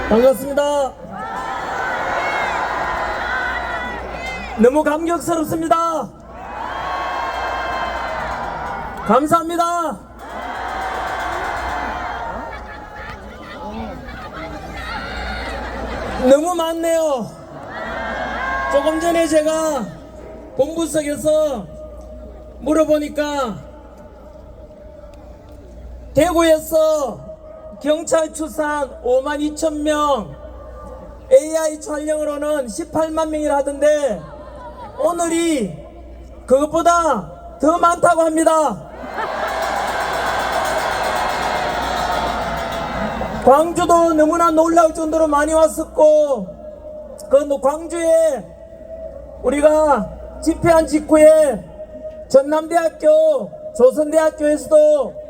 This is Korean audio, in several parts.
반갑습니다. 너무 감격스럽습니다. 감사합니다. 너무 많네요. 조금 전에 제가 본부석에서 물어보니까 대구에서 경찰 추산 52,000명, AI 촬영으로는 18만 명이라 하던데 오늘이 그것보다 더 많다고 합니다. 광주도 너무나 놀라울 정도로 많이 왔었고, 그 광주에 우리가 집회한 직후에 전남대학교, 조선대학교에서도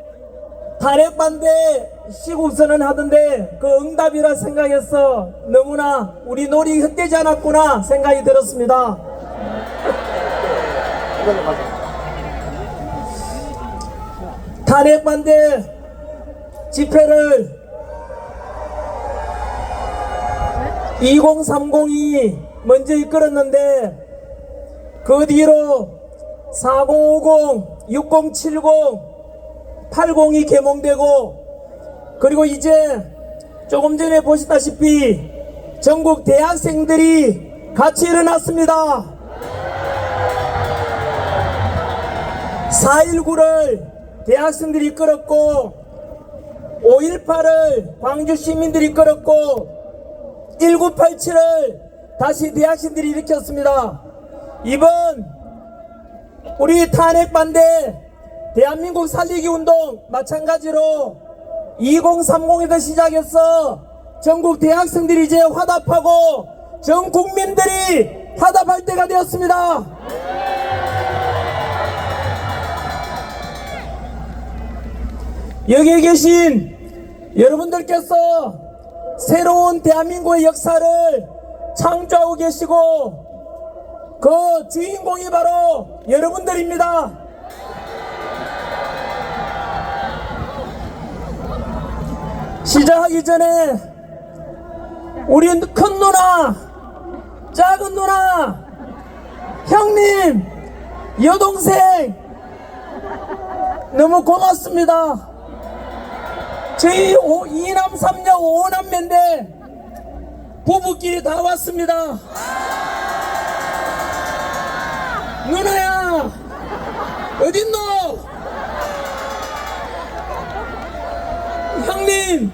탄핵반대 시국선언 하던데 그 응답이라 생각해서 너무나 우리 놀이 헛되지 않았구나 생각이 들었습니다. 탄핵반대 집회를 2030이 먼저 이끌었는데 그 뒤로 4050, 6070, 80이 개몽되고, 그리고 이제 조금 전에 보시다시피 전국 대학생들이 같이 일어났습니다. 4.19를 대학생들이 이끌었고, 5.18을 광주 시민들이 이끌었고, 1987을 다시 대학생들이 일으켰습니다. 이번 우리 탄핵반대 대한민국 살리기 운동 마찬가지로 2030에서 시작해서 전국 대학생들이 이제 화답하고 전 국민들이 화답할 때가 되었습니다. 여기에 계신 여러분들께서 새로운 대한민국의 역사를 창조하고 계시고 그 주인공이 바로 여러분들입니다. 시작하기 전에 우리 큰 누나, 작은 누나, 형님, 여동생 너무 고맙습니다. 저희 2남 3녀 5남매인데 부부끼리 다 왔습니다. 누나야 어딨노? 형님,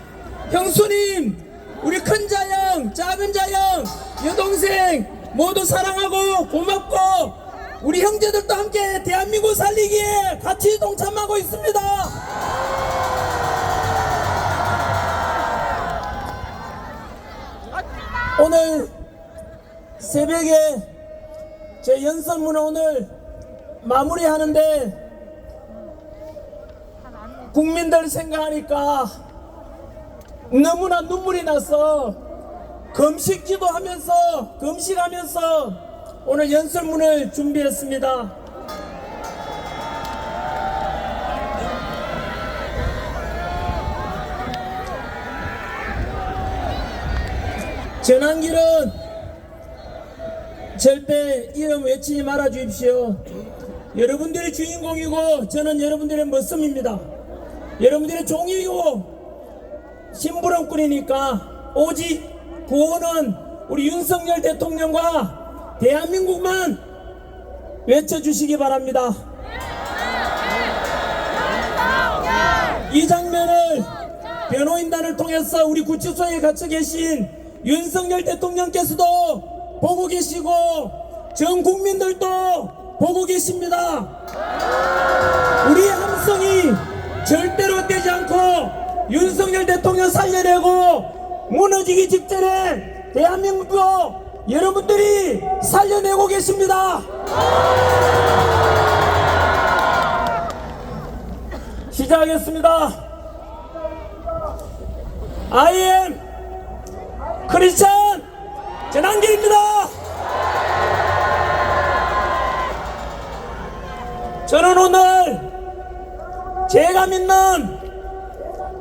형수님, 우리 큰 자형, 작은 자형, 여동생 모두 사랑하고 고맙고 우리 형제들도 함께 대한민국 살리기에 같이 동참하고 있습니다. 오늘 새벽에 제 연설문을 오늘 마무리하는데 국민들 생각하니까 너무나 눈물이 나서 금식하면서 오늘 연설문을 준비했습니다. 전환길은 절대 이름 외치지 말아 주십시오. 여러분들이 주인공이고 저는 여러분들의 머슴입니다. 여러분들의 종이고 심부름꾼이니까 오직 구호는 우리 윤석열 대통령과 대한민국만 외쳐주시기 바랍니다. 이 장면을 변호인단을 통해서 우리 구치소에 갇혀 계신 윤석열 대통령께서도 보고 계시고 전 국민들도 보고 계십니다. 우리의 함성이 절대로 떼지 않고 윤석열 대통령 살려내고 무너지기 직전에 대한민국 여러분들이 살려내고 계십니다. 시작하겠습니다. I am 크리스찬 전환길입니다. 저는 오늘 제가 믿는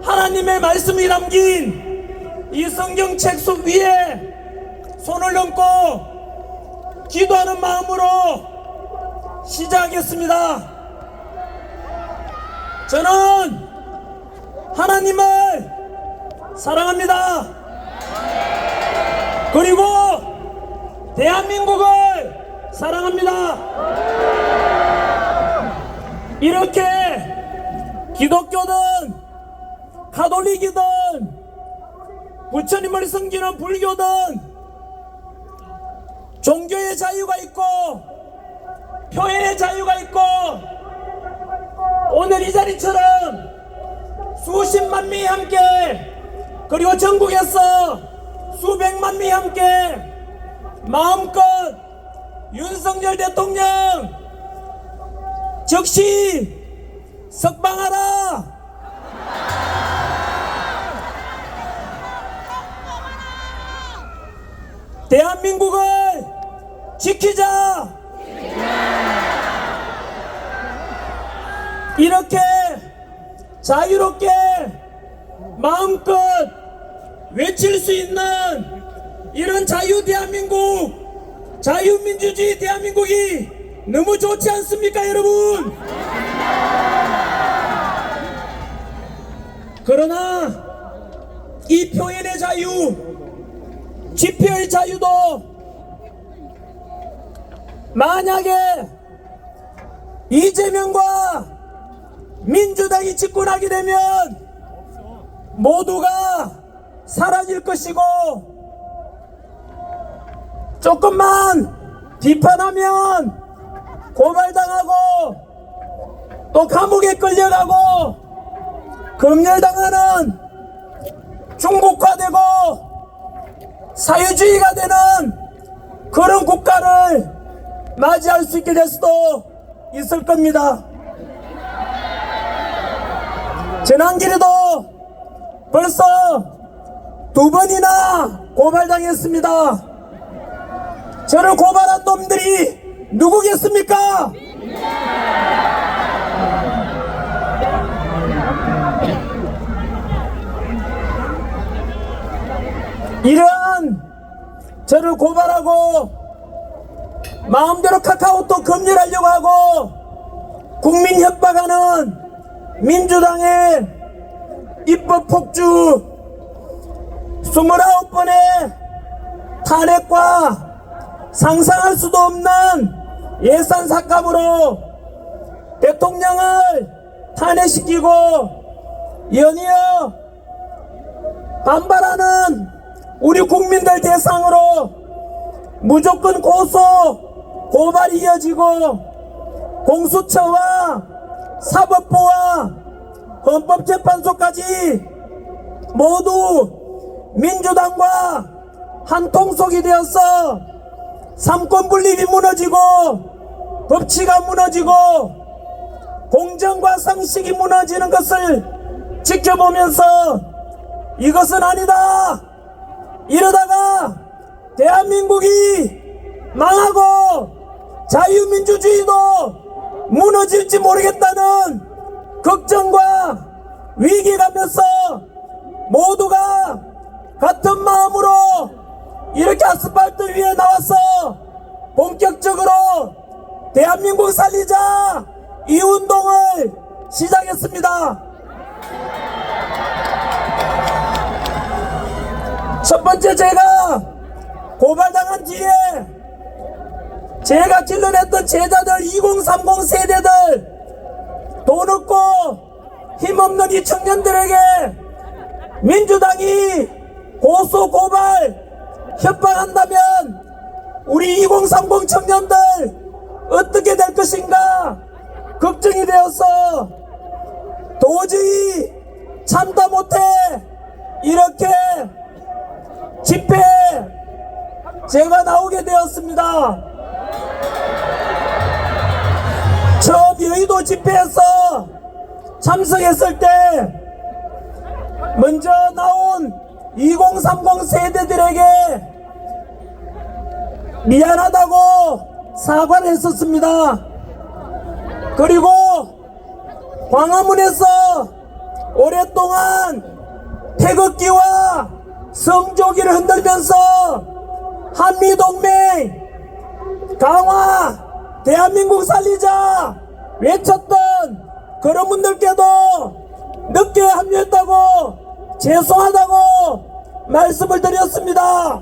하나님의 말씀이 담긴 이 성경책 속 위에 손을 얹고 기도하는 마음으로 시작하겠습니다. 저는 하나님을 사랑합니다. 그리고 대한민국을 사랑합니다. 이렇게 기독교든 가톨릭이든 부처님을 섬기는 불교든 종교의 자유가 있고 표현의 자유가 있고 오늘 이 자리처럼 수십만 명이 함께 그리고 전국에서 수백만 명이 함께 마음껏 윤석열 대통령 즉시 석방하라. 대한민국을 지키자. 이렇게 자유롭게 마음껏 외칠 수 있는 이런 자유 대한민국, 자유민주주의 대한민국이 너무 좋지 않습니까, 여러분? 그러나 이 표현의 자유, 집회의 자유도 만약에 이재명과 민주당이 집권하게 되면 모두가 사라질 것이고 조금만 비판하면 고발당하고 또 감옥에 끌려가고 검열당하는 중국화되고 사회주의가 되는 그런 국가를 맞이할 수 있게 될 수도 있을 겁니다. 지난길에도 벌써 2번이나 고발당했습니다. 저를 고발한 놈들이 누구겠습니까? 이러한 저를 고발하고 마음대로 카카오톡 검열하려고 하고 국민 협박하는 민주당의 입법 폭주 29번의 탄핵과 상상할 수도 없는 예산 삭감으로 대통령을 탄핵시키고 연이어 반발하는 우리 국민들 대상으로 무조건 고소, 고발이 이어지고 공수처와 사법부와 헌법재판소까지 모두 민주당과 한 통속이 되어서 삼권분립이 무너지고 법치가 무너지고 공정과 상식이 무너지는 것을 지켜보면서 이것은 아니다, 이러다가 대한민국이 망하고 자유민주주의도 무너질지 모르겠다는 걱정과 위기감에서 모두가 같은 마음으로 이렇게 아스팔트 위에 나와서 본격적으로 대한민국 살리자 이 운동을 시작했습니다. 첫 번째, 제가 고발당한 뒤에 제가 길러냈던 제자들 2030 세대들 돈 없고 힘없는 이 청년들에게 민주당이 고소 고발 협박한다면 우리 2030 청년들 어떻게 될 것인가 걱정이 되어서 도저히 참다 못해 이렇게 집회에 제가 나오게 되었습니다. 처음 여의도 집회에서 참석했을 때 먼저 나온 2030 세대들에게 미안하다고 사과를 했었습니다. 그리고 광화문에서 오랫동안 태극기와 성조기를 흔들면서 한미동맹 강화, 대한민국 살리자 외쳤던 그런 분들께도 늦게 합류했다고 죄송하다고 말씀을 드렸습니다.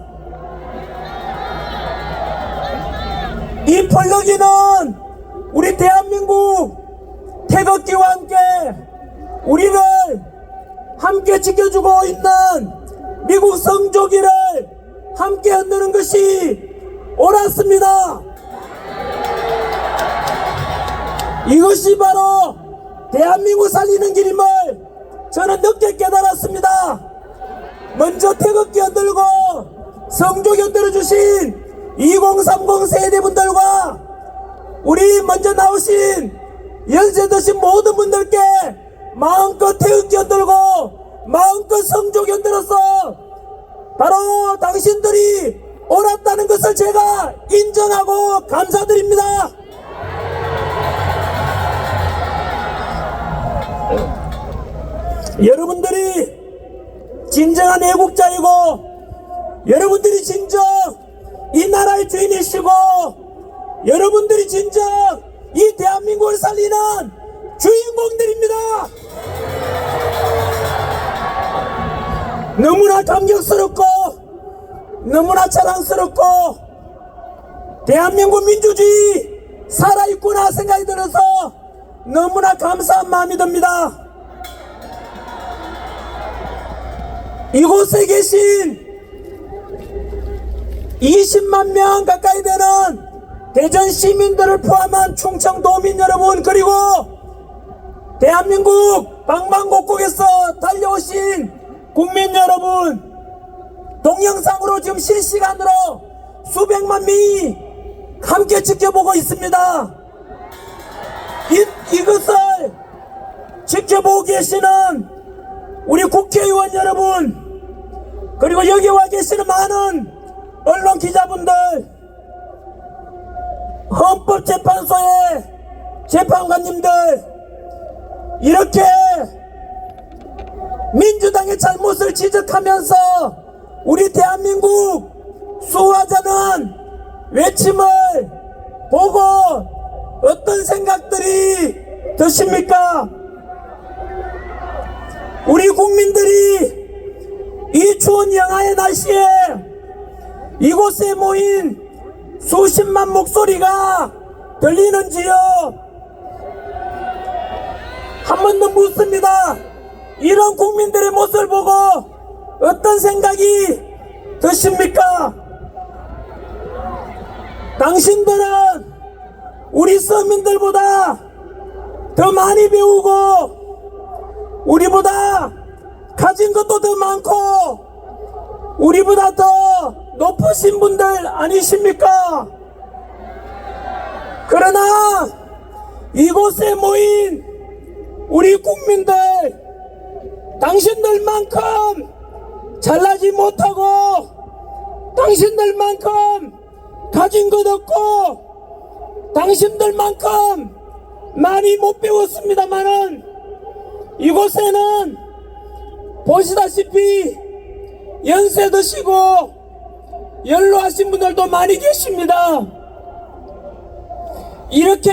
이 펄럭이는 우리 대한민국 태극기와 함께 우리를 함께 지켜주고 있는 미국 성조기를 함께 흔드는 것이 옳았습니다. 이것이 바로 대한민국 살리는 길임을 저는 늦게 깨달았습니다. 먼저 태극기 흔들고 성조기 흔들어주신 2030 세대분들과 우리 먼저 나오신 연세 드신 모든 분들께 마음껏 태극기 흔들고 마음껏 성조기 흔들어서 바로 당신들이 옳았다는 것을 제가 인정하고 감사드립니다. 여러분들이 진정한 애국자이고 여러분들이 진정 이 나라의 주인이시고 여러분들이 진정 이 대한민국을 살리는 주인공들입니다. 너무나 감격스럽고 너무나 자랑스럽고 대한민국 민주주의 살아있구나 생각이 들어서 너무나 감사한 마음이 듭니다. 이곳에 계신 20만 명 가까이 되는 대전 시민들을 포함한 충청도민 여러분, 그리고 대한민국 방방곡곡에서 달려오신 국민 여러분, 동영상으로 지금 실시간으로 수백만 명이 함께 지켜보고 있습니다. 이것을 지켜보고 계시는 우리 국회의원 여러분, 그리고 여기 와 계시는 많은 언론 기자분들, 헌법재판소의 재판관님들, 이렇게 민주당의 잘못을 지적하면서 우리 대한민국 수호하자는 외침을 보고 어떤 생각들이 드십니까? 우리 국민들이 이 추운 영하의 날씨에 이곳에 모인 수십만 목소리가 들리는지요? 한 번 더 묻습니다. 이런 국민들의 모습을 보고 어떤 생각이 드십니까? 당신들은 우리 서민들보다 더 많이 배우고 우리보다 가진 것도 더 많고 우리보다 더 높으신 분들 아니십니까? 그러나 이곳에 모인 우리 국민들, 당신들만큼 잘나지 못하고 당신들만큼 가진 것 없고 당신들만큼 많이 못 배웠습니다마는 이곳에는 보시다시피 연세 드시고 연로하신 분들도 많이 계십니다. 이렇게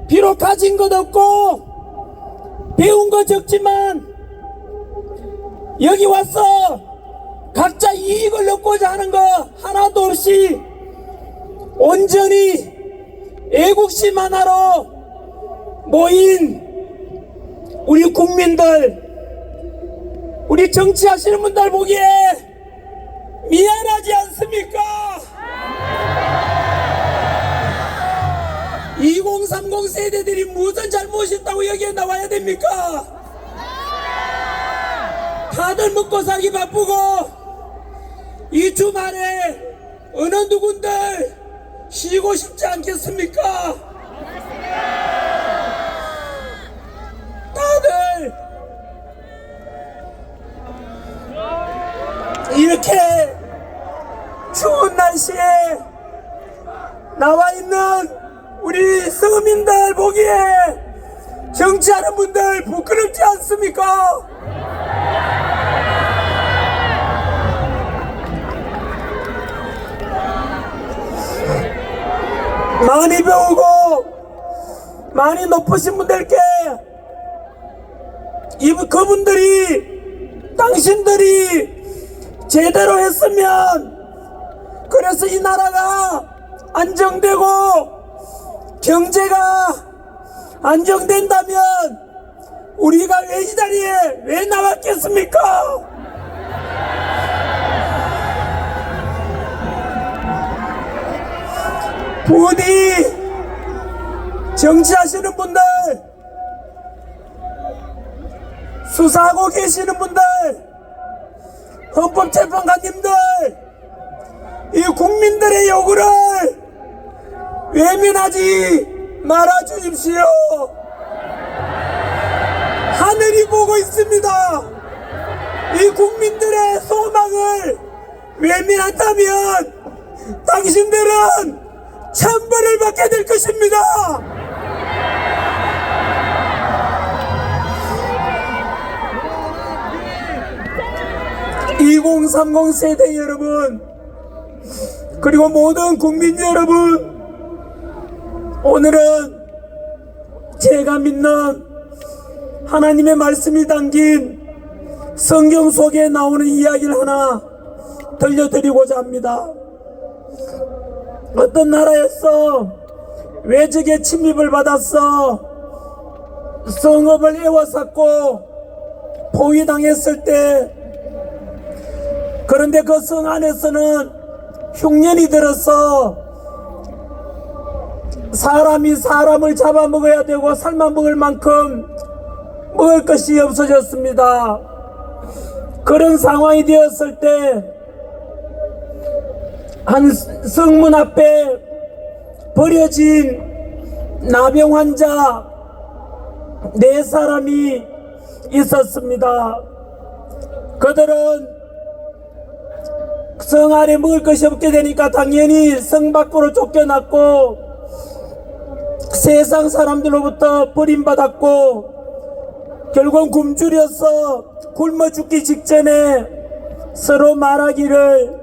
비록 가진 것 없고 배운 거 적지만 여기 와서 각자 이익을 얻고자 하는 거 하나도 없이 온전히 애국심 하나로 모인 우리 국민들, 우리 정치하시는 분들 보기에 미안하지 않습니까? 2030 세대들이 무슨 잘못이 있다고 여기에 나와야 됩니까? 다들 먹고 살기 바쁘고 이 주말에 어느 누군들 쉬고 싶지 않겠습니까? 다들 이렇게 추운 날씨에 나와 있는 우리 서민들 보기에 정치하는 분들 부끄럽지 않습니까? 많이 배우고 많이 높으신 분들께 그분들이 당신들이 제대로 했으면, 그래서 이 나라가 안정되고 경제가 안정된다면 우리가 왜 이 자리에 왜 나왔겠습니까? 부디 정치하시는 분들, 수사하고 계시는 분들, 헌법재판관님들, 이 국민들의 요구를 외면하지 말아 주십시오. 하늘이 보고 있습니다. 이 국민들의 소망을 외면한다면 당신들은 천벌을 받게 될 것입니다. 2030 세대 여러분, 그리고 모든 국민 여러분, 오늘은 제가 믿는 하나님의 말씀이 담긴 성경 속에 나오는 이야기를 하나 들려드리고자 합니다. 어떤 나라에서 외적의 침입을 받았어 성읍을 에워쌌고 포위당했을 때, 그런데 그 성 안에서는 흉년이 들어서 사람이 사람을 잡아먹어야 되고 삶아 먹을 만큼 먹을 것이 없어졌습니다. 그런 상황이 되었을 때 한 성문 앞에 버려진 나병 환자 4사람이 있었습니다. 그들은 성 안에 먹을 것이 없게 되니까 당연히 성 밖으로 쫓겨났고 세상 사람들로부터 버림받았고 결국 굶주려서 굶어 죽기 직전에 서로 말하기를,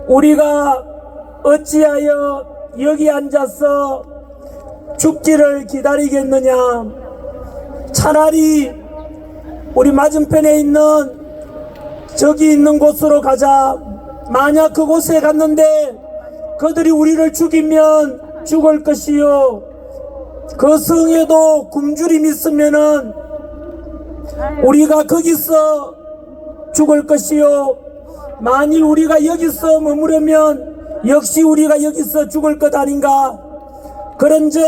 우리가 어찌하여 여기 앉아서 죽기를 기다리겠느냐, 차라리 우리 맞은편에 있는 저기 있는 곳으로 가자. 만약 그곳에 갔는데 그들이 우리를 죽이면 죽을 것이요, 그 성에도 굶주림이 있으면은 우리가 거기서 죽을 것이요, 만일 우리가 여기서 머무르면 역시 우리가 여기서 죽을 것 아닌가. 그런즉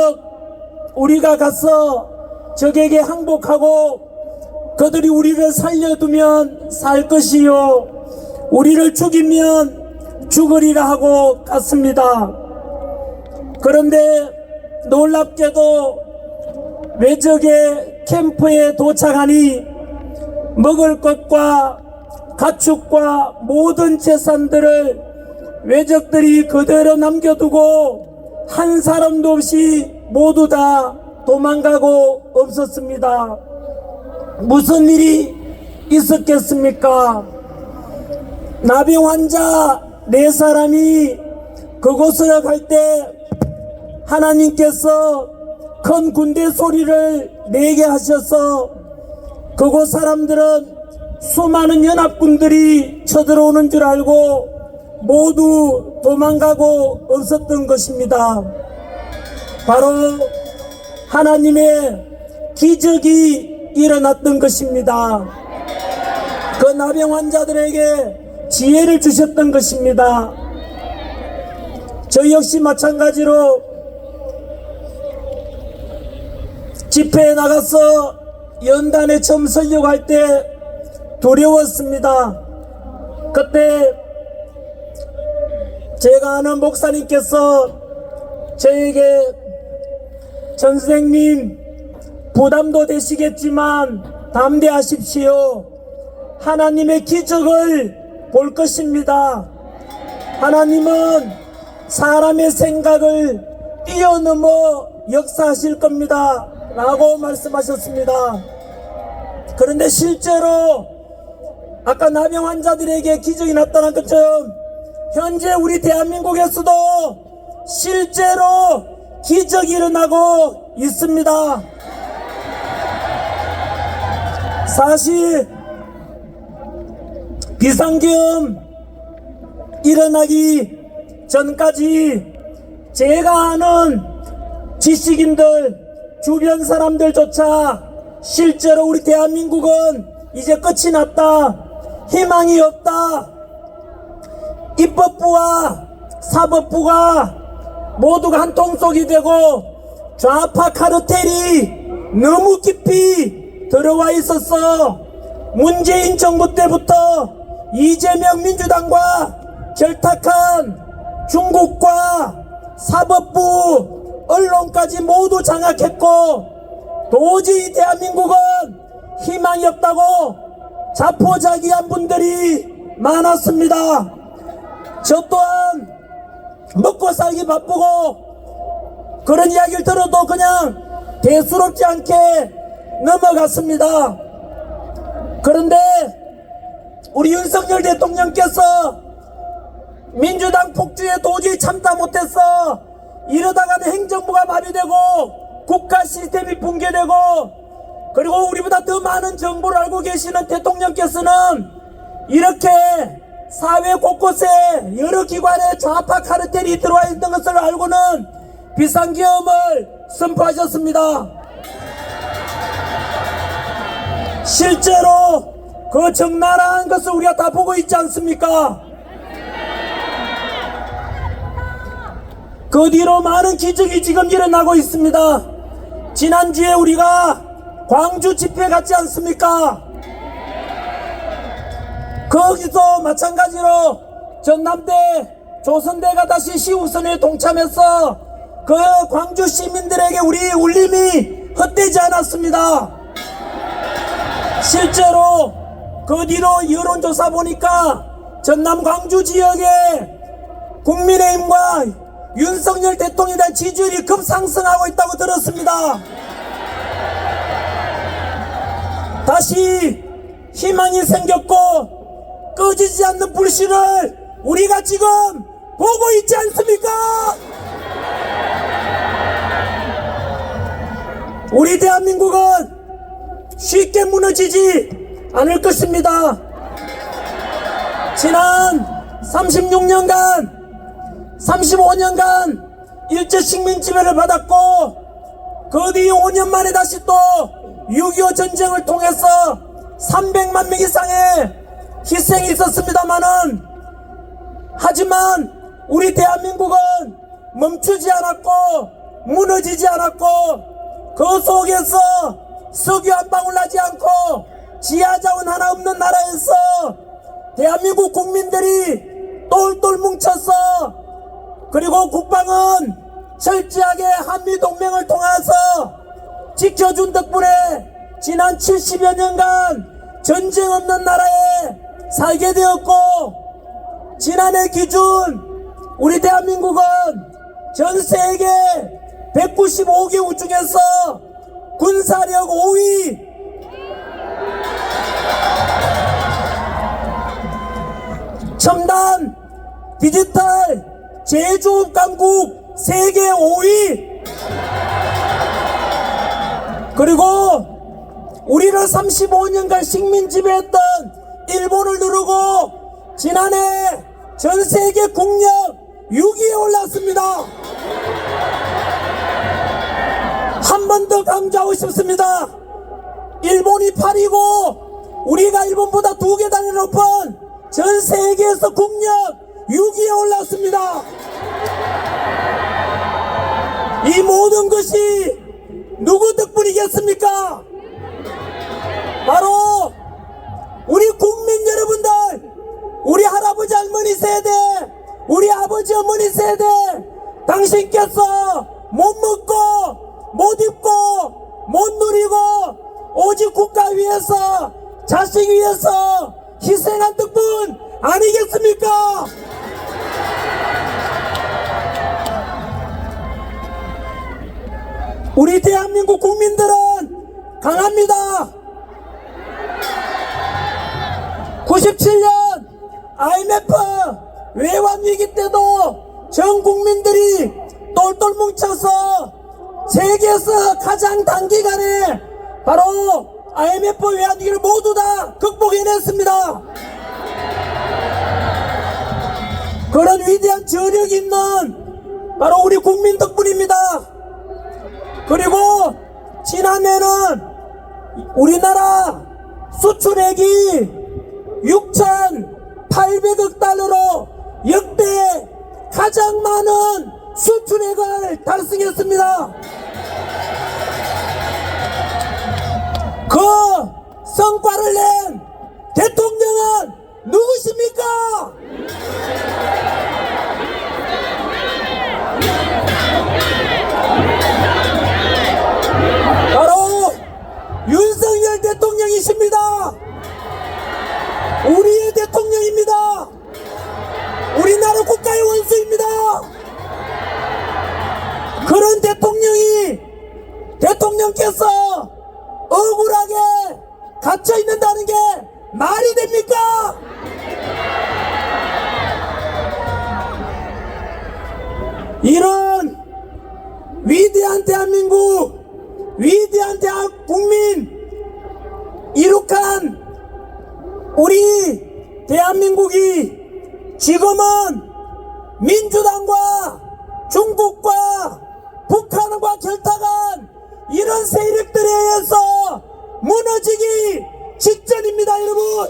우리가 가서 적에게 항복하고 그들이 우리를 살려두면 살 것이요, 우리를 죽이면 죽으리라 하고 갔습니다. 그런데 놀랍게도 외적의 캠프에 도착하니 먹을 것과 가축과 모든 재산들을 외적들이 그대로 남겨두고 한 사람도 없이 모두 다 도망가고 없었습니다. 무슨 일이 있었겠습니까? 나병 환자 4사람이 그곳으로 갈 때 하나님께서 큰 군대 소리를 내게 하셔서 그곳 사람들은 수많은 연합군들이 쳐들어오는 줄 알고 모두 도망가고 없었던 것입니다. 바로 하나님의 기적이 일어났던 것입니다. 그 나병 환자들에게 지혜를 주셨던 것입니다. 저 역시 마찬가지로 집회에 나가서 연단에 처음 설교를 할 때 두려웠습니다. 그때 제가 아는 목사님께서 저에게, 선생님 부담도 되시겠지만 담대하십시오. 하나님의 기적을 볼 것입니다. 하나님은 사람의 생각을 뛰어넘어 역사하실 겁니다 라고 말씀하셨습니다. 그런데 실제로 아까 나병 환자들에게 기적이 나타난 것처럼 현재 우리 대한민국에서도 실제로 기적이 일어나고 있습니다. 사실 비상계엄 일어나기 전까지 제가 아는 지식인들, 주변 사람들조차 실제로 우리 대한민국은 이제 끝이 났다, 희망이 없다, 입법부와 사법부가 모두가 한 통속이 되고 좌파 카르텔이 너무 깊이 들어와 있었어. 문재인 정부 때부터 이재명 민주당과 결탁한 중국과 사법부, 언론까지 모두 장악했고 도저히 대한민국은 희망이 없다고 자포자기한 분들이 많았습니다. 저 또한 먹고 살기 바쁘고 그런 이야기를 들어도 그냥 대수롭지 않게 넘어갔습니다. 그런데 우리 윤석열 대통령께서 민주당 폭주에 도저히 참다 못했어. 이러다가는 행정부가 마비되고 국가 시스템이 붕괴되고, 그리고 우리보다 더 많은 정보를 알고 계시는 대통령께서는 이렇게 사회 곳곳에 여러 기관에 좌파 카르텔이 들어와 있는 것을 알고는 비상계엄을 선포하셨습니다. 실제로 그 적나라한 것을 우리가 다 보고 있지 않습니까? 그 뒤로 많은 기적이 지금 일어나고 있습니다. 지난주에 우리가 광주 집회 갔지 않습니까? 거기서 마찬가지로 전남대, 조선대가 다시 시우선에 동참해서 그 광주 시민들에게 우리 울림이 헛되지 않았습니다. 실제로 그 뒤로 여론조사 보니까 전남 광주 지역에 국민의힘과 윤석열 대통령에 대한 지지율이 급상승하고 있다고 들었습니다. 다시 희망이 생겼고 꺼지지 않는 불씨를 우리가 지금 보고 있지 않습니까? 우리 대한민국은 쉽게 무너지지 않을 것입니다. 지난 36년간 35년간 일제 식민지배를 받았고 그 뒤 5년 만에 다시 또 6.25 전쟁을 통해서 300만 명 이상의 희생이 있었습니다마는, 하지만 우리 대한민국은 멈추지 않았고 무너지지 않았고 그 속에서 석유 한 방울 나지 않고 지하자원 하나 없는 나라에서 대한민국 국민들이 똘똘 뭉쳐서, 그리고 국방은 철저하게 한미동맹을 통해서 지켜준 덕분에 지난 70여 년간 전쟁 없는 나라에 살게 되었고, 지난해 기준 우리 대한민국은 전 세계 195개국 중에서 군사력 5위, 첨단 디지털 제조업 강국 세계 5위, 그리고 우리를 35년간 식민 지배했던 일본을 누르고 지난해 전 세계 국력 6위에 올랐습니다. 한 번 더 강조하고 싶습니다. 일본이 8위고 우리가 일본보다 2개 단위 높은 전 세계에서 국력 6위에 올랐습니다. 이 모든 것이 누구 덕분이겠습니까? 바로 우리 국민 여러분들, 우리 할아버지 할머니 세대, 우리 아버지 어머니 세대, 당신께서 못 먹고 못 입고 못 누리고 오직 국가 위해서, 자식 위해서 희생한 덕분 아니겠습니까? 우리 대한민국 국민들은 강합니다. 97년 IMF 외환위기 때도 전 국민들이 똘똘 뭉쳐서 세계에서 가장 단기간에 바로 IMF 외환위기를 모두 다 극복해냈습니다. 그런 위대한 저력이 있는 바로 우리 국민 덕분입니다. 그리고 지난해는 우리나라 수출액이 6,800억 달러로 역대 가장 많은 수출액을 달성했습니다. 그 성과를 낸 대통령은 누구십니까? 바로 윤석열 대통령이십니다. 우리의 대통령입니다. 우리나라 국가의 원수입니다. 그런 대통령께서 억울하게 갇혀 있는다는 게 말이 됩니까? 이런 위대한 대한민국, 위대한 국민 이룩한 우리 대한민국이 지금은 민주당과 중국과 북한과 결탁한 이런 세력들에 의해서 무너지기 직전입니다, 여러분.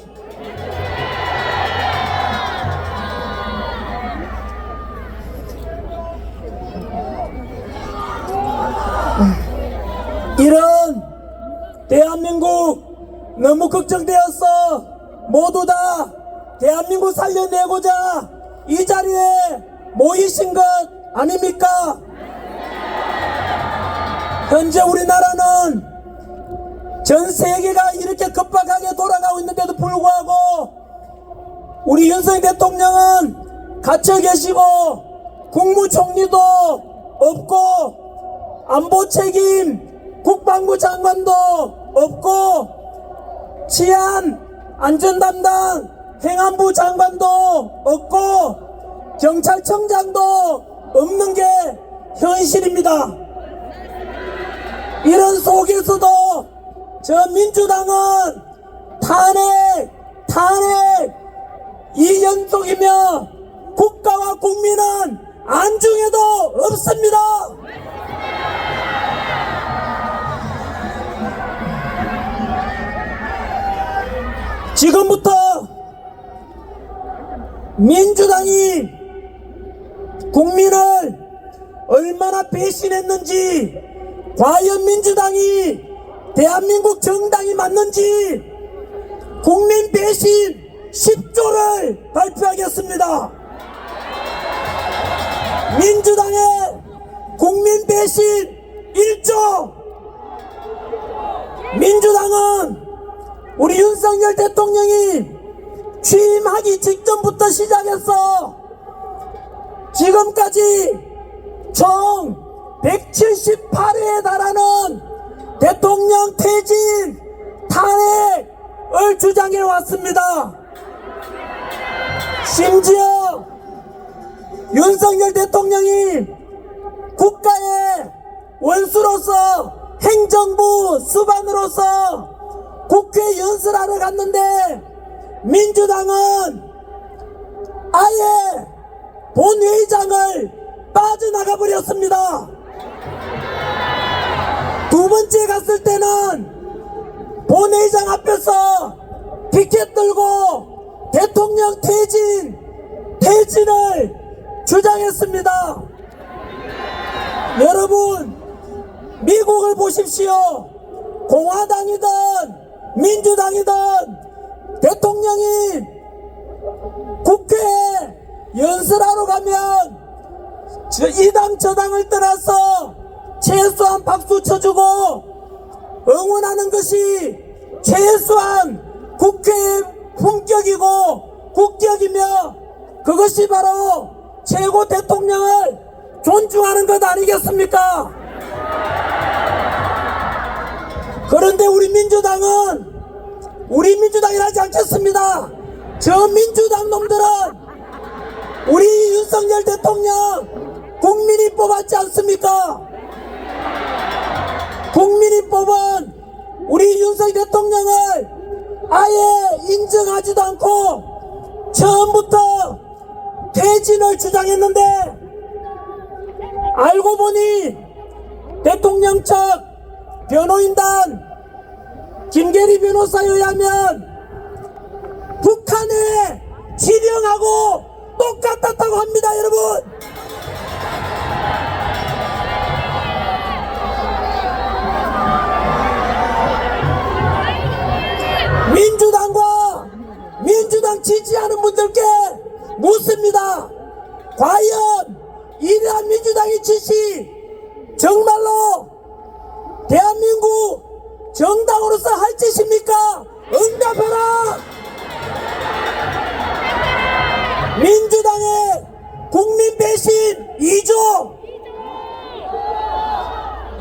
이런 대한민국 너무 걱정되었어. 모두 다 대한민국 살려내고자 이 자리에 모이신 것 아닙니까? 현재 우리나라는 전 세계가 이렇게 급박하게 돌아가고 있는데도 불구하고 우리 윤석열 대통령은 갇혀 계시고 국무총리도 없고 안보 책임 국방부 장관도 없고 치안 안전 담당 행안부 장관도 없고 경찰청장도 없는 게 현실입니다. 이런 속에서도 저 민주당은 탄핵 2연속이며 국가와 국민은 안중에도 없습니다. 지금부터 민주당이 국민을 얼마나 배신했는지, 과연 민주당이 대한민국 정당이 맞는지 국민 배신 10조를 발표하겠습니다. 민주당의 국민 배신 1조. 민주당은 우리 윤석열 대통령이 취임하기 직전부터 시작해서 지금까지 총 178회에 달하는 대통령 퇴진 탄핵을 주장해 왔습니다. 심지어 윤석열 대통령이 국가의 원수로서 행정부 수반으로서 국회 연설하러 갔는데 민주당은 아예 본회의장을 빠져나가 버렸습니다. 두 번째 갔을 때는 본회의장 앞에서 피켓 들고 대통령 퇴진을 주장했습니다. 여러분, 미국을 보십시오. 공화당이든 민주당이든 대통령이 국회에 연설하러 가면 이 당 저 당을 떠나서 최소한 박수 쳐주고 응원하는 것이 최소한 국회의 품격이고 국격이며 그것이 바로 최고 대통령을 존중하는 것 아니겠습니까? 그런데 우리 민주당은 우리 민주당이라 하지 않겠습니다. 저 민주당 놈들은 우리 윤석열 대통령 국민이 뽑았지 않습니까? 국민이 뽑은 우리 윤석열 대통령을 아예 인정하지도 않고 처음부터 퇴진을 주장했는데, 알고 보니 대통령 측 변호인단 김계리 변호사에 의하면 북한의 지령하고 똑같았다고 합니다. 여러분, 민주당과 민주당 지지하는 분들께 묻습니다. 과연 이러한 민주당의 지시 정말로 대한민국 정당으로서 할 짓입니까? 응답하라! 민주당의 국민 배신 2조,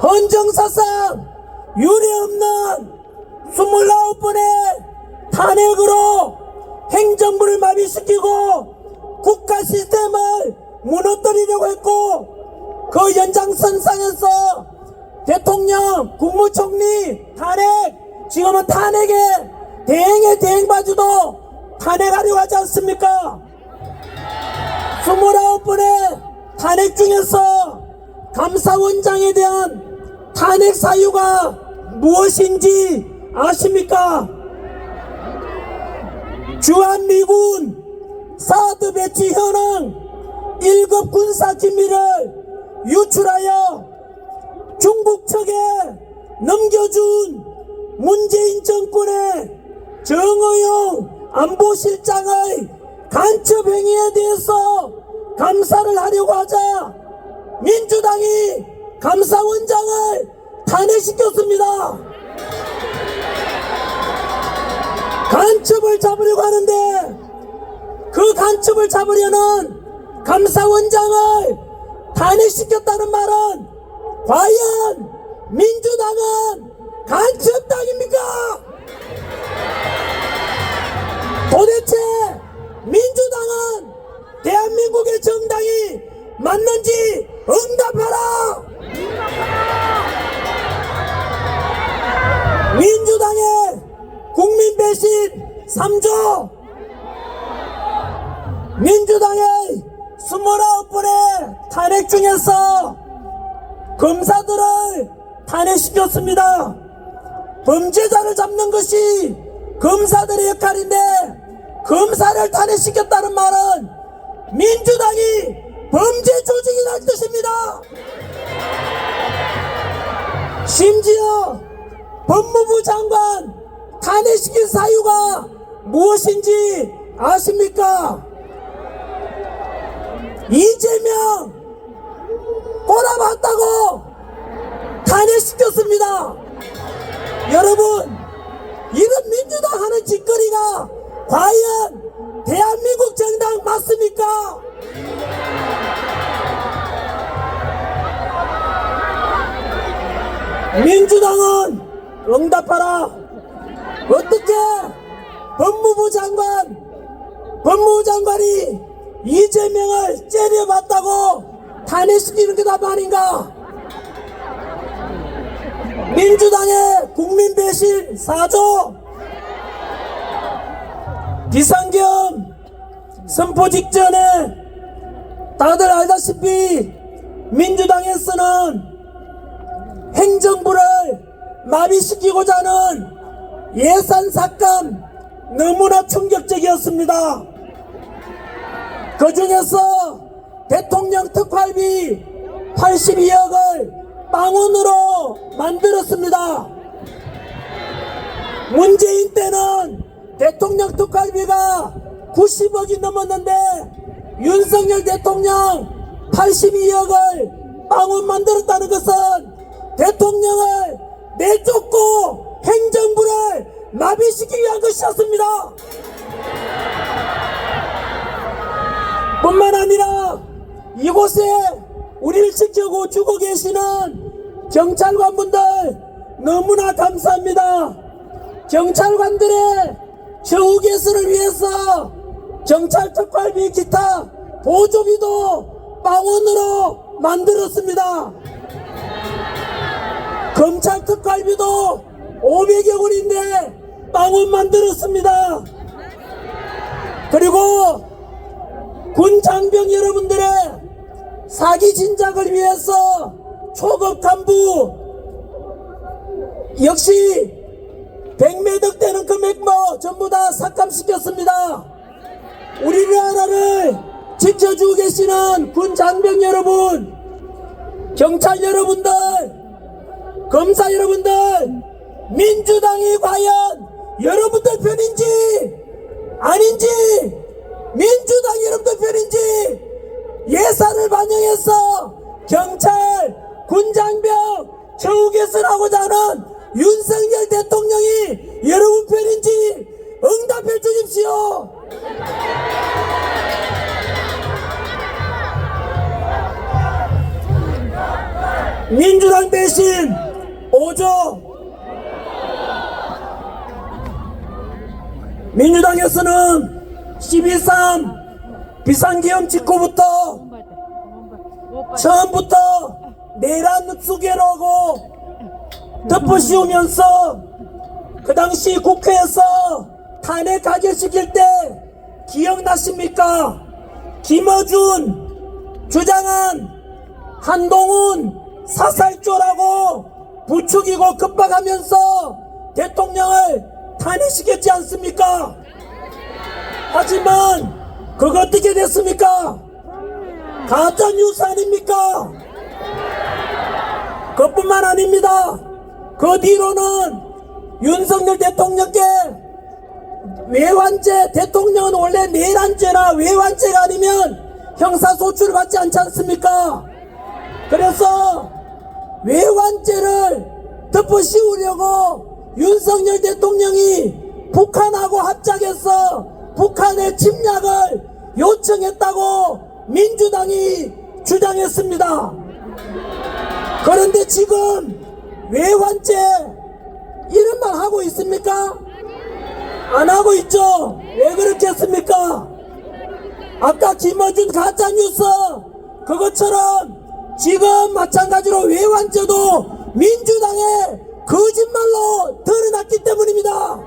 헌정사상 유례없는 29번의 탄핵으로 행정부를 마비시키고 국가 시스템을 무너뜨리려고 했고, 그 연장선상에서 대통령, 국무총리 탄핵, 지금은 탄핵에 대행의 대행바주도 탄핵하려고 하지 않습니까? 29번의 탄핵 중에서 감사원장에 대한 탄핵 사유가 무엇인지 아십니까? 주한미군 사드 배치 현황 1급 군사 기밀을 유출하여 중국 측에 넘겨준 문재인 정권의 정의용 안보실장의 간첩 행위에 대해서 감사를 하려고 하자 민주당이 감사원장을 탄핵시켰습니다. 간첩을 잡으려고 하는데, 그 간첩을 잡으려는 감사원장을 탄핵시켰다는 말은 과연 민주당은 간첩당입니까? 도대체 민주당은 대한민국의 정당이 맞는지 응답하라! 민주당의 국민 배신 3조, 민주당의 29번의 탄핵 중에서 검사들을 탄핵시켰습니다. 범죄자를 잡는 것이 검사들의 역할인데, 검사를 탄핵시켰다는 말은 민주당이 범죄 조직이라는 뜻입니다. 심지어 법무부 장관 탄핵시킨 사유가 무엇인지 아십니까? 이재명 꼬라봤다고 탄핵시켰습니다. 여러분, 이런 민주당 하는 짓거리가 과연 대한민국 정당 맞습니까? 민주당은 응답하라! 어떻게 법무부 장관이 이재명을 째려봤다고 탄핵시키는 게 답 아닌가? 민주당의 국민 배신 4조, 비상계엄 선포 직전에 다들 알다시피 민주당에서는 행정부를 마비시키고자 하는 예산 삭감 너무나 충격적이었습니다. 그 중에서 대통령 특활비 82억을 빵원으로 만들었습니다. 문재인 때는 대통령 특활비가 90억이 넘었는데 윤석열 대통령 82억을 빵원 만들었다는 것은 대통령을 내쫓고 행정부를 마비시키기 위한 것이었습니다. 뿐만 아니라 이곳에 우리를 지켜주고 계시는 경찰관분들 너무나 감사합니다. 경찰관들의 처우 개선을 위해서 경찰 특활비 기타 보조비도 빵원으로 만들었습니다. 검찰 특활비도 500여 원인데 빵원 만들었습니다. 그리고 군 장병 여러분들의 사기 진작을 위해서 초급 간부 역시 100매덕 되는 금액 전부 다 삭감시켰습니다. 우리나라를 지켜주고 계시는 군 장병 여러분, 경찰 여러분들, 검사 여러분들, 민주당이 과연 여러분들 편인지 아닌지, 민주당 여러분들 편인지 예산을 반영해서 경찰, 군장병 처우 개선하고자 하는 윤석열 대통령이 여러분 편인지 응답해 주십시오. 민주당 대신 5조, 민주당에서는 12.3 비상계엄 직후부터 처음부터 내란 흡수계로 하고 덮어씌우면서 그 당시 국회에서 탄핵 가결시킬 때 기억나십니까? 김어준 주장한 한동훈 사살조라고 부추기고 급박하면서 대통령을 탄핵시켰지 않습니까? 하지만 그거 어떻게 됐습니까? 가짜 뉴스 아닙니까? 그뿐만 아닙니다. 그 뒤로는 윤석열 대통령께 외환죄, 대통령은 원래 내란죄나 외환죄가 아니면 형사소출을 받지 않지 않습니까? 그래서 외환죄를 덮어씌우려고 윤석열 대통령이 북한하고 합작해서 북한의 침략을 요청했다고 민주당이 주장했습니다. 그런데 지금 외환죄 이런 말 하고 있습니까? 안 하고 있죠? 왜 그렇게 했습니까? 아까 김어준 가짜뉴스 그것처럼 지금 마찬가지로 외환죄도 민주당의 거짓말로 드러났기 때문입니다.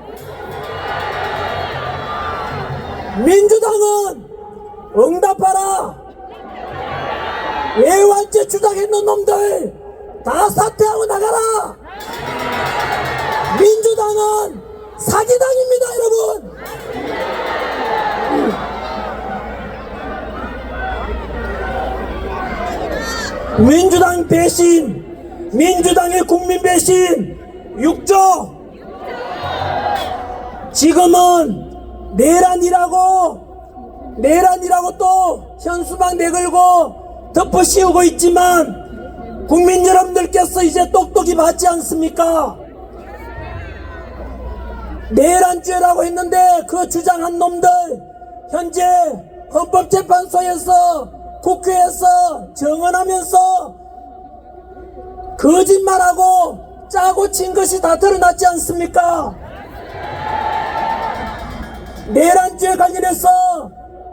민주당은 응답하라. 외환죄 주장했는 놈들 다 사퇴하고 나가라. 민주당은 사기당입니다, 여러분. 민주당 배신, 민주당의 국민 배신 6조. 지금은 내란이라고 또 현수막 내걸고 덮어씌우고 있지만 국민 여러분들께서 이제 똑똑히 봤지 않습니까? 내란죄라고 했는데 그 주장한 놈들 현재 헌법재판소에서 국회에서 정언하면서 거짓말하고 짜고 친 것이 다 드러났지 않습니까? 내란죄 관련해서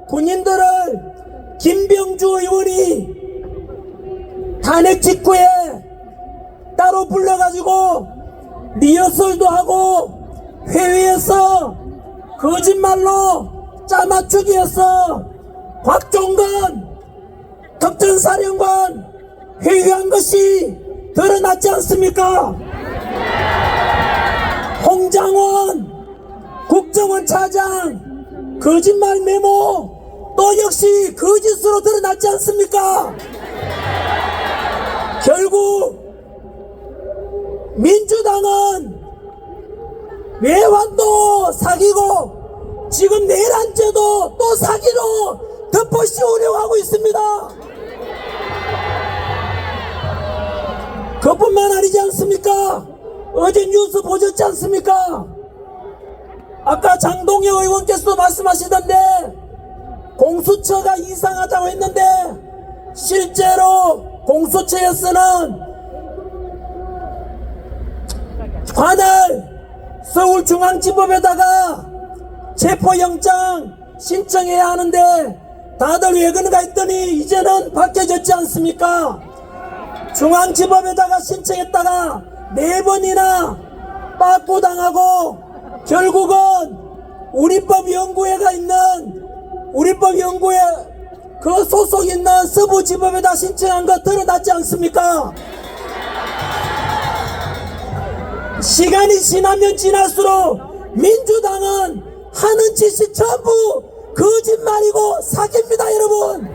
군인들을 김병주 의원이 탄핵 직후에 따로 불러가지고 리허설도 하고 회의에서 거짓말로 짜맞추기 해서 곽종건 특전사령관 회유한 것이 드러났지 않습니까? 홍장원 국정원 차장 거짓말 메모 또 역시 거짓으로 드러났지 않습니까? 결국 민주당은 외환도 사기고 지금 내란죄도 또 사기로 덮어씌우려고 하고 있습니다. 그뿐만 아니지 않습니까? 어제 뉴스 보셨지 않습니까? 아까 장동혁 의원께서도 말씀하시던데 공수처가 이상하다고 했는데 실제로 공수처에서는 관할 서울중앙지법에다가 체포영장 신청해야 하는데 다들 왜 그런가 했더니 이제는 밝혀졌지 않습니까? 중앙지법에다가 신청했다가 4번이나 빠꾸당하고 결국은 우리법연구회가 있는 우리법연구회 그 소속 있는 서부지법에다 신청한 거 드러났지 않습니까? 시간이 지나면 지날수록 민주당은 하는 짓이 전부 거짓말이고 사기입니다, 여러분.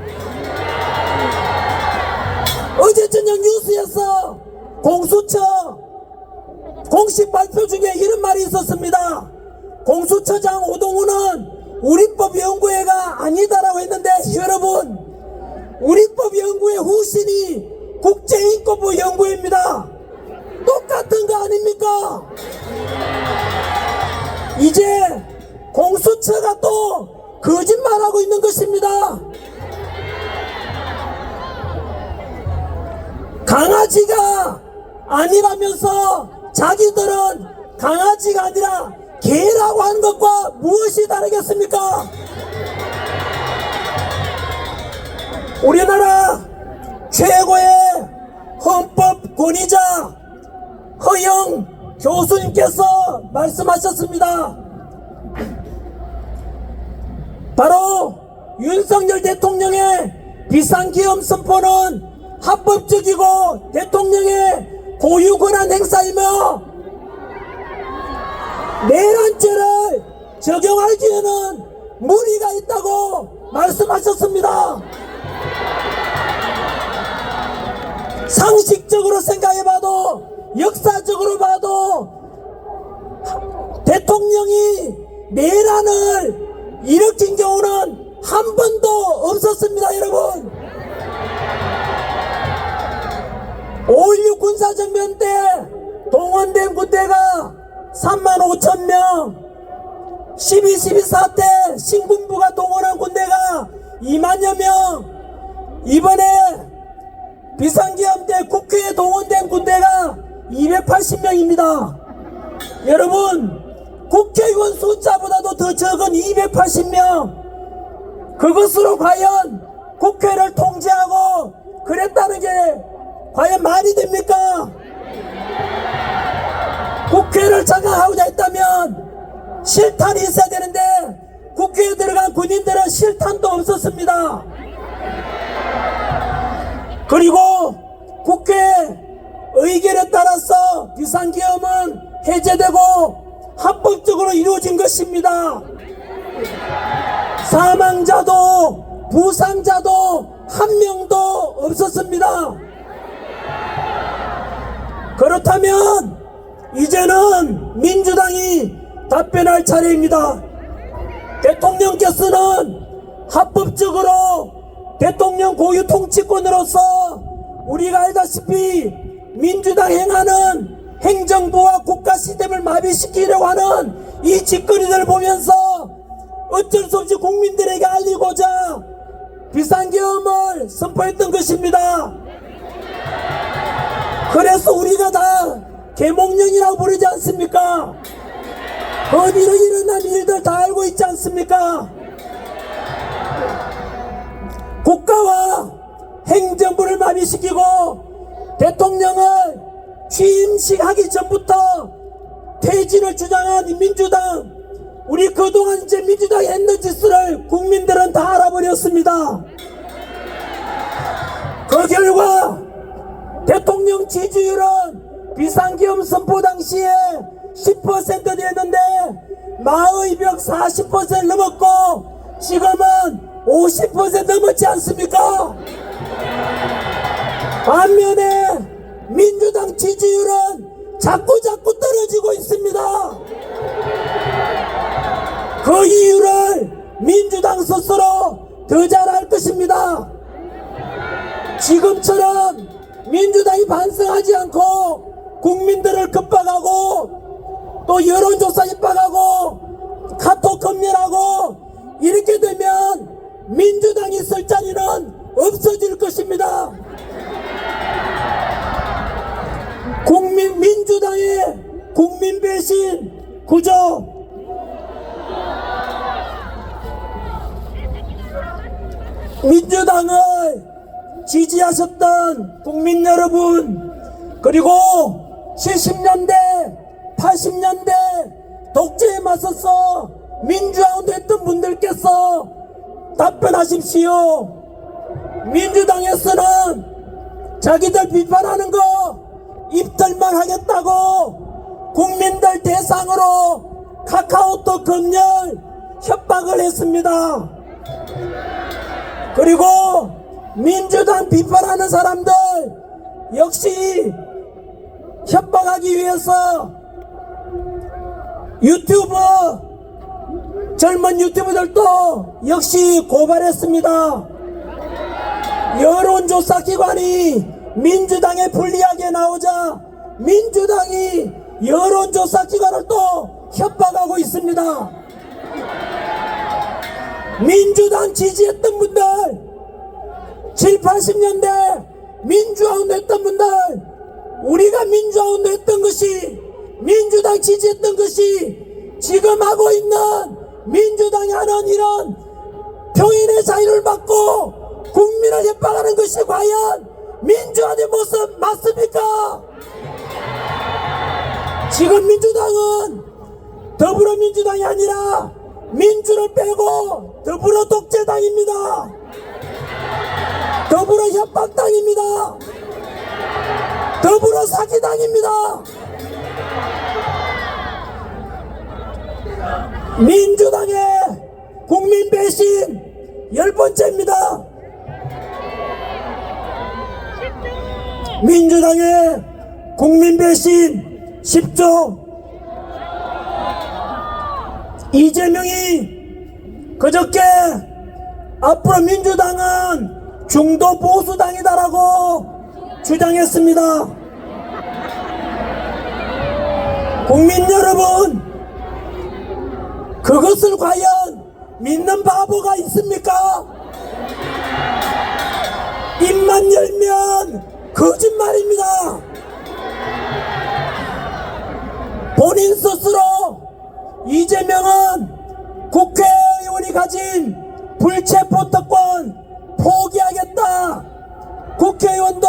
어제 저녁 뉴스에서 공수처 공식 발표 중에 이런 말이 있었습니다. 공수처장 오동훈은 우리법연구회가 아니다라고 했는데, 여러분, 우리법연구회 후신이 국제인권부 연구회입니다. 똑같은 거 아닙니까? 이제 공수처가 또 거짓말하고 있는 것입니다. 강아지가 아니라면서 자기들은 강아지가 아니라 개라고 하는 것과 무엇이 다르겠습니까? 우리나라 최고의 헌법 권위자 허영 교수님께서 말씀하셨습니다. 바로 윤석열 대통령의 비상계엄 선포는 합법적이고 대통령의 고유권한 행사이며 내란죄를 적용하기에는 무리가 있다고 말씀하셨습니다. 상식적으로 생각해봐도 역사적으로 봐도 대통령이 내란을 일으킨 경우는 한 번도 없었습니다, 여러분. 5.16 군사정변 때 동원된 군대가 35,000명, 12.12 사태 신군부가 동원한 군대가 2만여 명, 이번에 비상계엄 때 국회에 동원된 군대가 280명입니다. 여러분, 국회의원 숫자보다도 더 적은 280명, 그것으로 과연 국회를 통제하고 그랬다는 게 과연 말이 됩니까? 국회를 장악하고자 했다면 실탄이 있어야 되는데 국회에 들어간 군인들은 실탄도 없었습니다. 그리고 국회 의결에 따라서 비상계엄은 해제되고 합법적으로 이루어진 것입니다. 사망자도 부상자도 한 명도 없었습니다. 그렇다면 이제는 민주당이 답변할 차례입니다. 대통령께서는 합법적으로 대통령 고유 통치권으로서 우리가 알다시피 민주당 행하는 행정부와 국가 시스템을 마비시키려고 하는 이 짓거리들을 보면서 어쩔 수 없이 국민들에게 알리고자 비상계엄을 선포했던 것입니다. 그래서 우리가 다 계몽령이라고 부르지 않습니까? 법위로 일어난 일들 다 알고 있지 않습니까? 국가와 행정부를 마비시키고 대통령을 취임식 전부터 퇴진을 주장한 민주당, 우리 그동안 이제 민주당이 했는 짓을 국민들은 다 알아버렸습니다. 그 결과 대통령 지지율은 비상계엄 선포 당시에 10% 되었는데 마의 벽 40% 넘었고 지금은 50% 넘었지 않습니까? 반면에 민주당 지지율은 자꾸 떨어지고 있습니다. 그 이유를 민주당 스스로 더 잘 알 것입니다. 지금처럼 민주당이 반성하지 않고 국민들을 급박하고 또 여론조사 입박하고 카톡 검열하고 이렇게 되면 민주당이 쓸 자리는 없어질 것입니다. 민주당의 국민 배신 구조, 민주당을 지지하셨던 국민 여러분, 그리고 70년대 80년대 독재에 맞서서 민주화운동 했던 분들께서 답변하십시오. 민주당에서는 자기들 비판하는 거 입들만 하겠다고 국민들 대상으로 카카오톡 검열 협박을 했습니다. 그리고 민주당 비판하는 사람들 역시 협박하기 위해서 유튜브, 젊은 유튜버들도 역시 고발했습니다. 여론조사 기관이 민주당에 불리하게 나오자 민주당이 여론조사 기관을 또 협박하고 있습니다. 민주당 지지했던 분들, 7, 80년대 민주화운동 했던 분들, 우리가 민주화운동 했던 것이, 민주당 지지했던 것이 지금 하고 있는 민주당이 하는 이런 표현의 자유를 막고 국민을 협박하는 것이 과연 민주화의 모습 맞습니까? 지금 민주당은 더불어민주당이 아니라 민주를 빼고 더불어 독재당입니다. 더불어 협박당입니다. 더불어 사기당입니다. 민주당의 국민 배신 10번째입니다. 민주당의 국민 배신 10조. 이재명이 그저께 앞으로 민주당은 중도 보수당이다라고 주장했습니다. 국민 여러분, 그것을 과연 믿는 바보가 있습니까? 입만 열면 거짓말입니다. 본인 스스로 이재명은 국회의원이 가진 불체포특권 포기하겠다, 국회의원도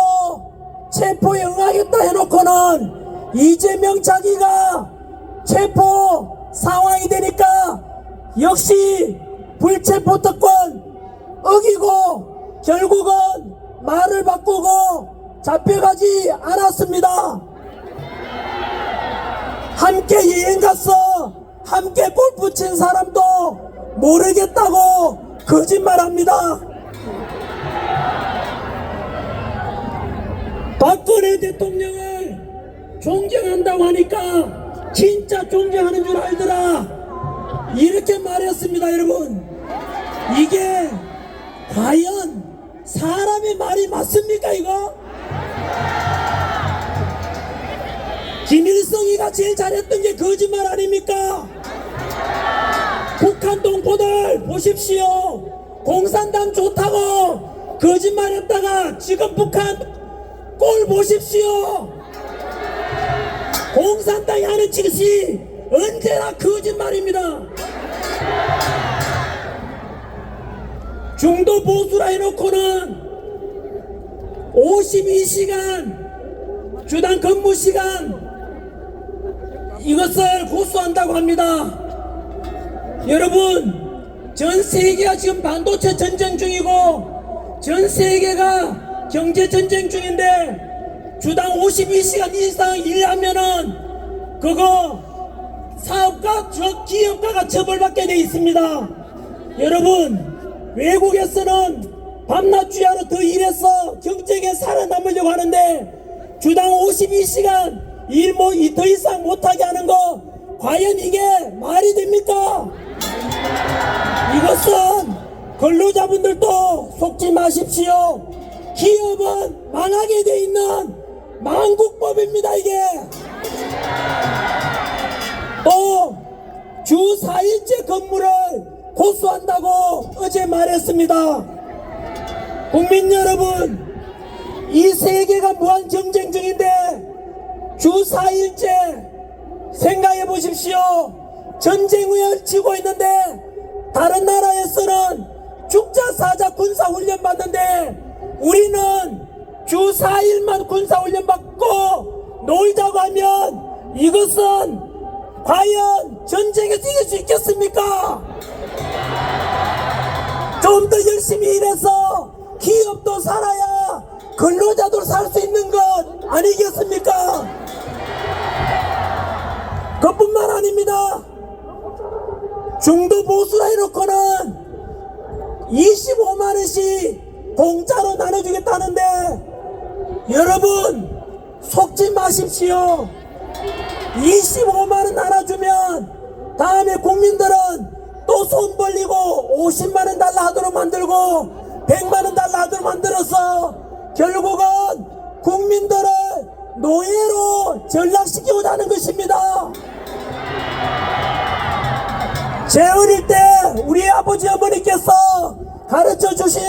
체포에 응하겠다 해놓고는 이재명 자기가 체포 상황이 되니까 역시 불체포특권 어기고 결국은 말을 바꾸고 잡혀가지 않았습니다. 함께 여행 갔어, 함께 골프 친 사람도 모르겠다고 거짓말합니다. 박근혜 대통령을 존경한다고 하니까 진짜 존경하는 줄 알더라, 이렇게 말했습니다. 여러분, 이게 과연 사람의 말이 맞습니까? 이거 김일성이가 제일 잘했던 게 거짓말 아닙니까? 북한 동포들 보십시오. 공산당 좋다고 거짓말했다가 지금 북한 꼴 보십시오. 공산당이 하는 짓이 언제나 거짓말입니다. 중도 보수라 해놓고는 52시간 주당 근무 시간 이것을 고수한다고 합니다. 여러분, 전 세계가 지금 반도체 전쟁 중이고 전 세계가 경제 전쟁 중인데 주당 52시간 이상 일하면은 그거 사업가, 기업가가 처벌받게 돼 있습니다. 여러분, 외국에서는 밤낮 주야로 더 일해서 경쟁에 살아남으려고 하는데 주당 52시간 일 더 이상 못하게 하는 거 과연 이게 말이 됩니까? 이것은 근로자분들도 속지 마십시오. 기업은 망하게 돼 있는 망국법입니다. 이게 또 주 4일째 근무를 고수한다고 어제 말했습니다. 국민 여러분, 이 세계가 무한 경쟁 중인데 주 4일째 생각해 보십시오. 전쟁을 치고 있는데 다른 나라에서는 죽자 사자 군사훈련 받는데 우리는 주 4일만 군사훈련 받고 놀자고 하면 이것은 과연 전쟁에서 이길 수 있겠습니까? 좀 더 열심히 일해서 기업도 살아야 근로자도 살 수 있는 것 아니겠습니까? 그뿐만 아닙니다. 중도 보수라 해놓고는 25만원씩 공짜로 나눠주겠다는데 여러분 속지 마십시오. 25만원 나눠주면 다음에 국민들은 또 손 벌리고 50만원 달라 하도록 만들고 100만원 달라 하도록 만들어서 결국은 국민들을 노예로 전락시키고자 하는 것입니다. 제 어릴 때 우리 아버지 어머니께서 가르쳐 주신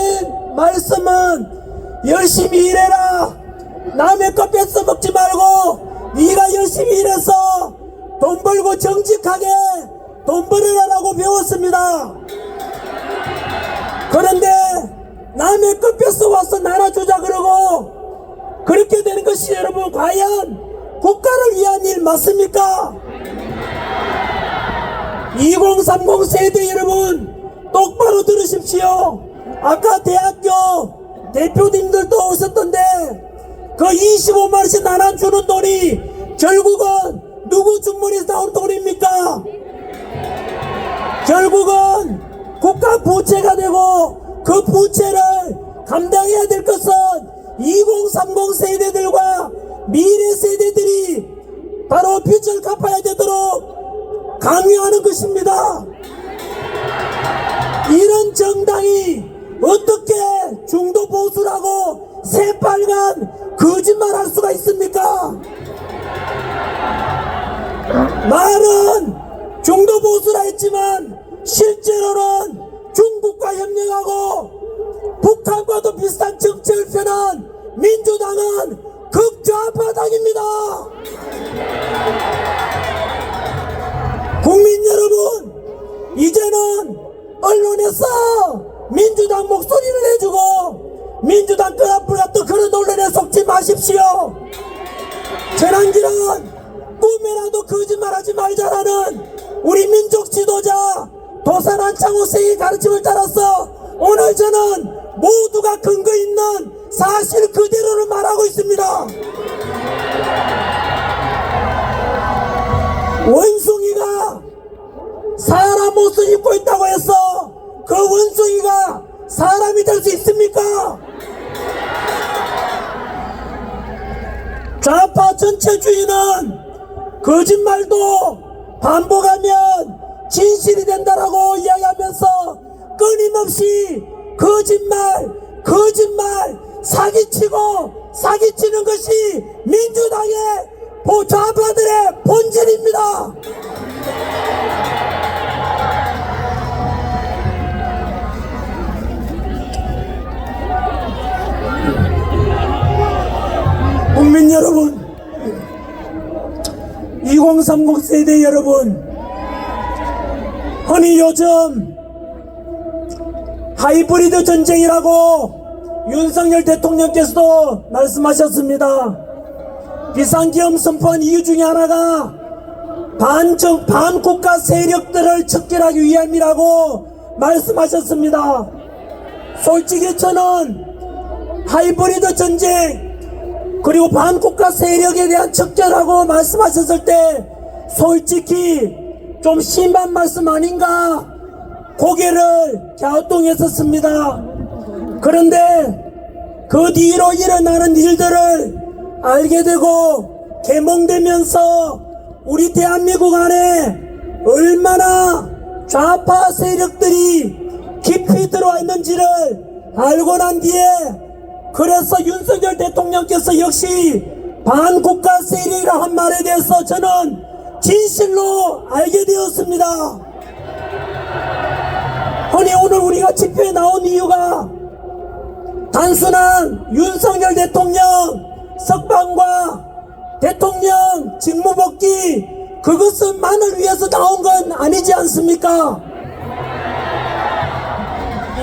말씀은 열심히 일해라, 남의 것 뺏어 먹지 말고 네가 열심히 일해서 돈 벌고 정직하게 돈 벌으라고 배웠습니다. 그런데 남의 것 뺏어 와서 나눠주자 그러고 그렇게 되는 것이 여러분 과연 국가를 위한 일 맞습니까? 2030 세대 여러분 똑바로 들으십시오. 아까 대학교 대표님들도 오셨던데 그 25만원씩 나눠주는 돈이 결국은 누구 주머니에서 나온 돈입니까? 결국은 국가 부채가 되고 그 부채를 감당해야 될 것은 2030 세대들과 미래 세대들이 바로 빚을 갚아야 되도록 강요하는 것입니다. 이런 정당이 어떻게 중도 보수라고 새빨간 거짓말 할 수가 있습니까? 말은 중도 보수라 했지만 실제로는 중국과 협력하고 북한과도 비슷한 정책을 펴는 민주당은 극좌파당입니다. 국민 여러분, 이제는 언론에서 민주당 목소리를 내주고 민주당 끄라불 같은 그런 언론에 속지 마십시오. 재난기는 꿈에라도 거짓말하지 말자라는 우리 민족 지도자 도산 안창호생의 가르침을 따라서 오늘 저는 모두가 근거 있는 사실 그대로를 말하고 있습니다. 원숭이가 사람 옷을 입고 있다고 해서 그 원숭이가 사람이 될 수 있습니까? 좌파 전체주의는 거짓말도 반복하면 진실이 된다라고 이야기하면서 끊임없이 거짓말 사기치고 사기치는 것이 민주당의 좌파들의 본질입니다. 국민 여러분, 2030 세대 여러분, 흔히 요즘 하이브리드 전쟁이라고 윤석열 대통령께서도 말씀하셨습니다. 비상계엄 선포한 이유 중에 하나가 반국가 세력들을 척결하기 위함이라고 말씀하셨습니다. 솔직히 저는 하이브리드 전쟁 그리고 반국가 세력에 대한 척결하고 말씀하셨을 때 솔직히 좀 심한 말씀 아닌가 고개를 갸우뚱했었습니다. 그런데 그 뒤로 일어나는 일들을 알게 되고 개몽되면서 우리 대한민국 안에 얼마나 좌파 세력들이 깊이 들어와 있는지를 알고 난 뒤에 그래서 윤석열 대통령께서 역시 반국가 세력이라 한 말에 대해서 저는 진실로 알게 되었습니다. 흔히 오늘 우리가 집회에 나온 이유가 단순한 윤석열 대통령 석방과 대통령 직무복귀 그것만을 위해서 나온 건 아니지 않습니까?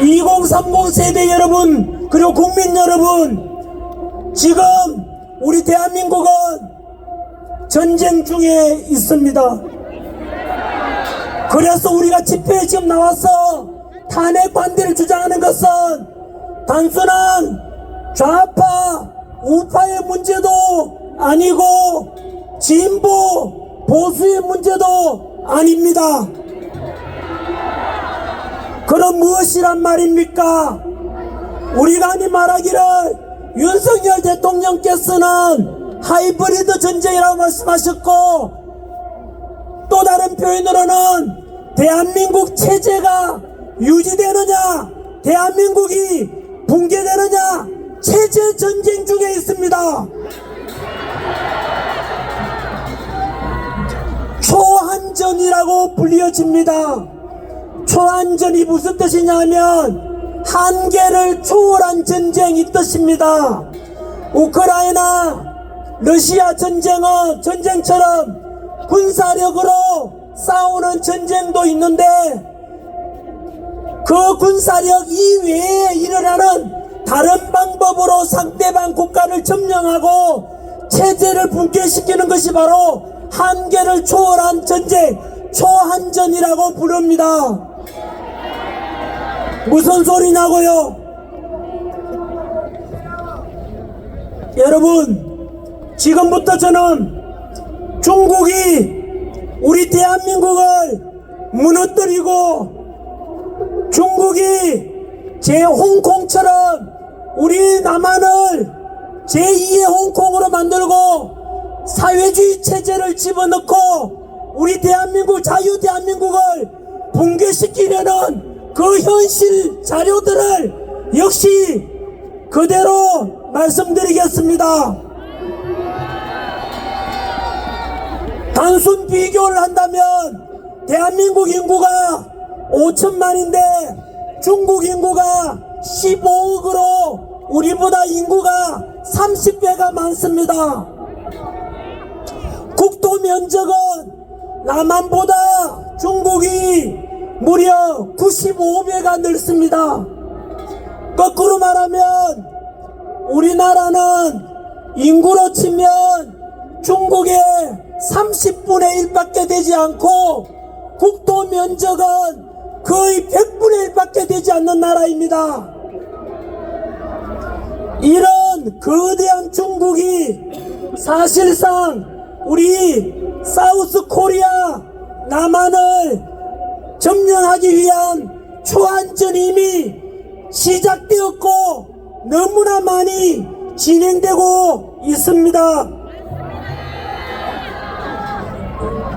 2030 세대 여러분, 그리고 국민 여러분, 지금 우리 대한민국은 전쟁 중에 있습니다. 그래서 우리가 집회에 지금 나와서 탄핵 반대를 주장하는 것은 단순한 좌파, 우파의 문제도 아니고 진보, 보수의 문제도 아닙니다. 그럼 무엇이란 말입니까? 우리가 흔히 말하기를 윤석열 대통령께서는 하이브리드 전쟁이라고 말씀하셨고, 또 다른 표현으로는 대한민국 체제가 유지되느냐, 대한민국이 붕괴되느냐, 체제 전쟁 중에 있습니다. 초한전이라고 불려집니다. 초한전이 무슨 뜻이냐면 한계를 초월한 전쟁이 뜻입니다. 우크라이나, 러시아 전쟁처럼 군사력으로 싸우는 전쟁도 있는데 그 군사력 이외에 일어나는 다른 방법으로 상대방 국가를 점령하고 체제를 붕괴시키는 것이 바로 한계를 초월한 전쟁, 초한전이라고 부릅니다. 무슨 소리냐고요? 여러분, 지금부터 저는 중국이 우리 대한민국을 무너뜨리고 중국이 제 홍콩처럼 우리 남한을 제2의 홍콩으로 만들고 사회주의 체제를 집어넣고 우리 대한민국, 자유 대한민국을 붕괴시키려는 그 현실 자료들을 역시 그대로 말씀드리겠습니다. 단순 비교를 한다면 대한민국 인구가 5천만인데 중국 인구가 15억으로 우리보다 인구가 30배가 많습니다. 국토 면적은 남한보다 중국이 무려 95배가 넓습니다. 거꾸로 말하면 우리나라는 인구로 치면 중국의 30분의 1밖에 되지 않고 국토 면적은 거의 100분의 1밖에 되지 않는 나라입니다. 이런 거대한 중국이 사실상 우리 사우스 코리아 남한을 점령하기 위한 초한전이 이미 시작되었고 너무나 많이 진행되고 있습니다.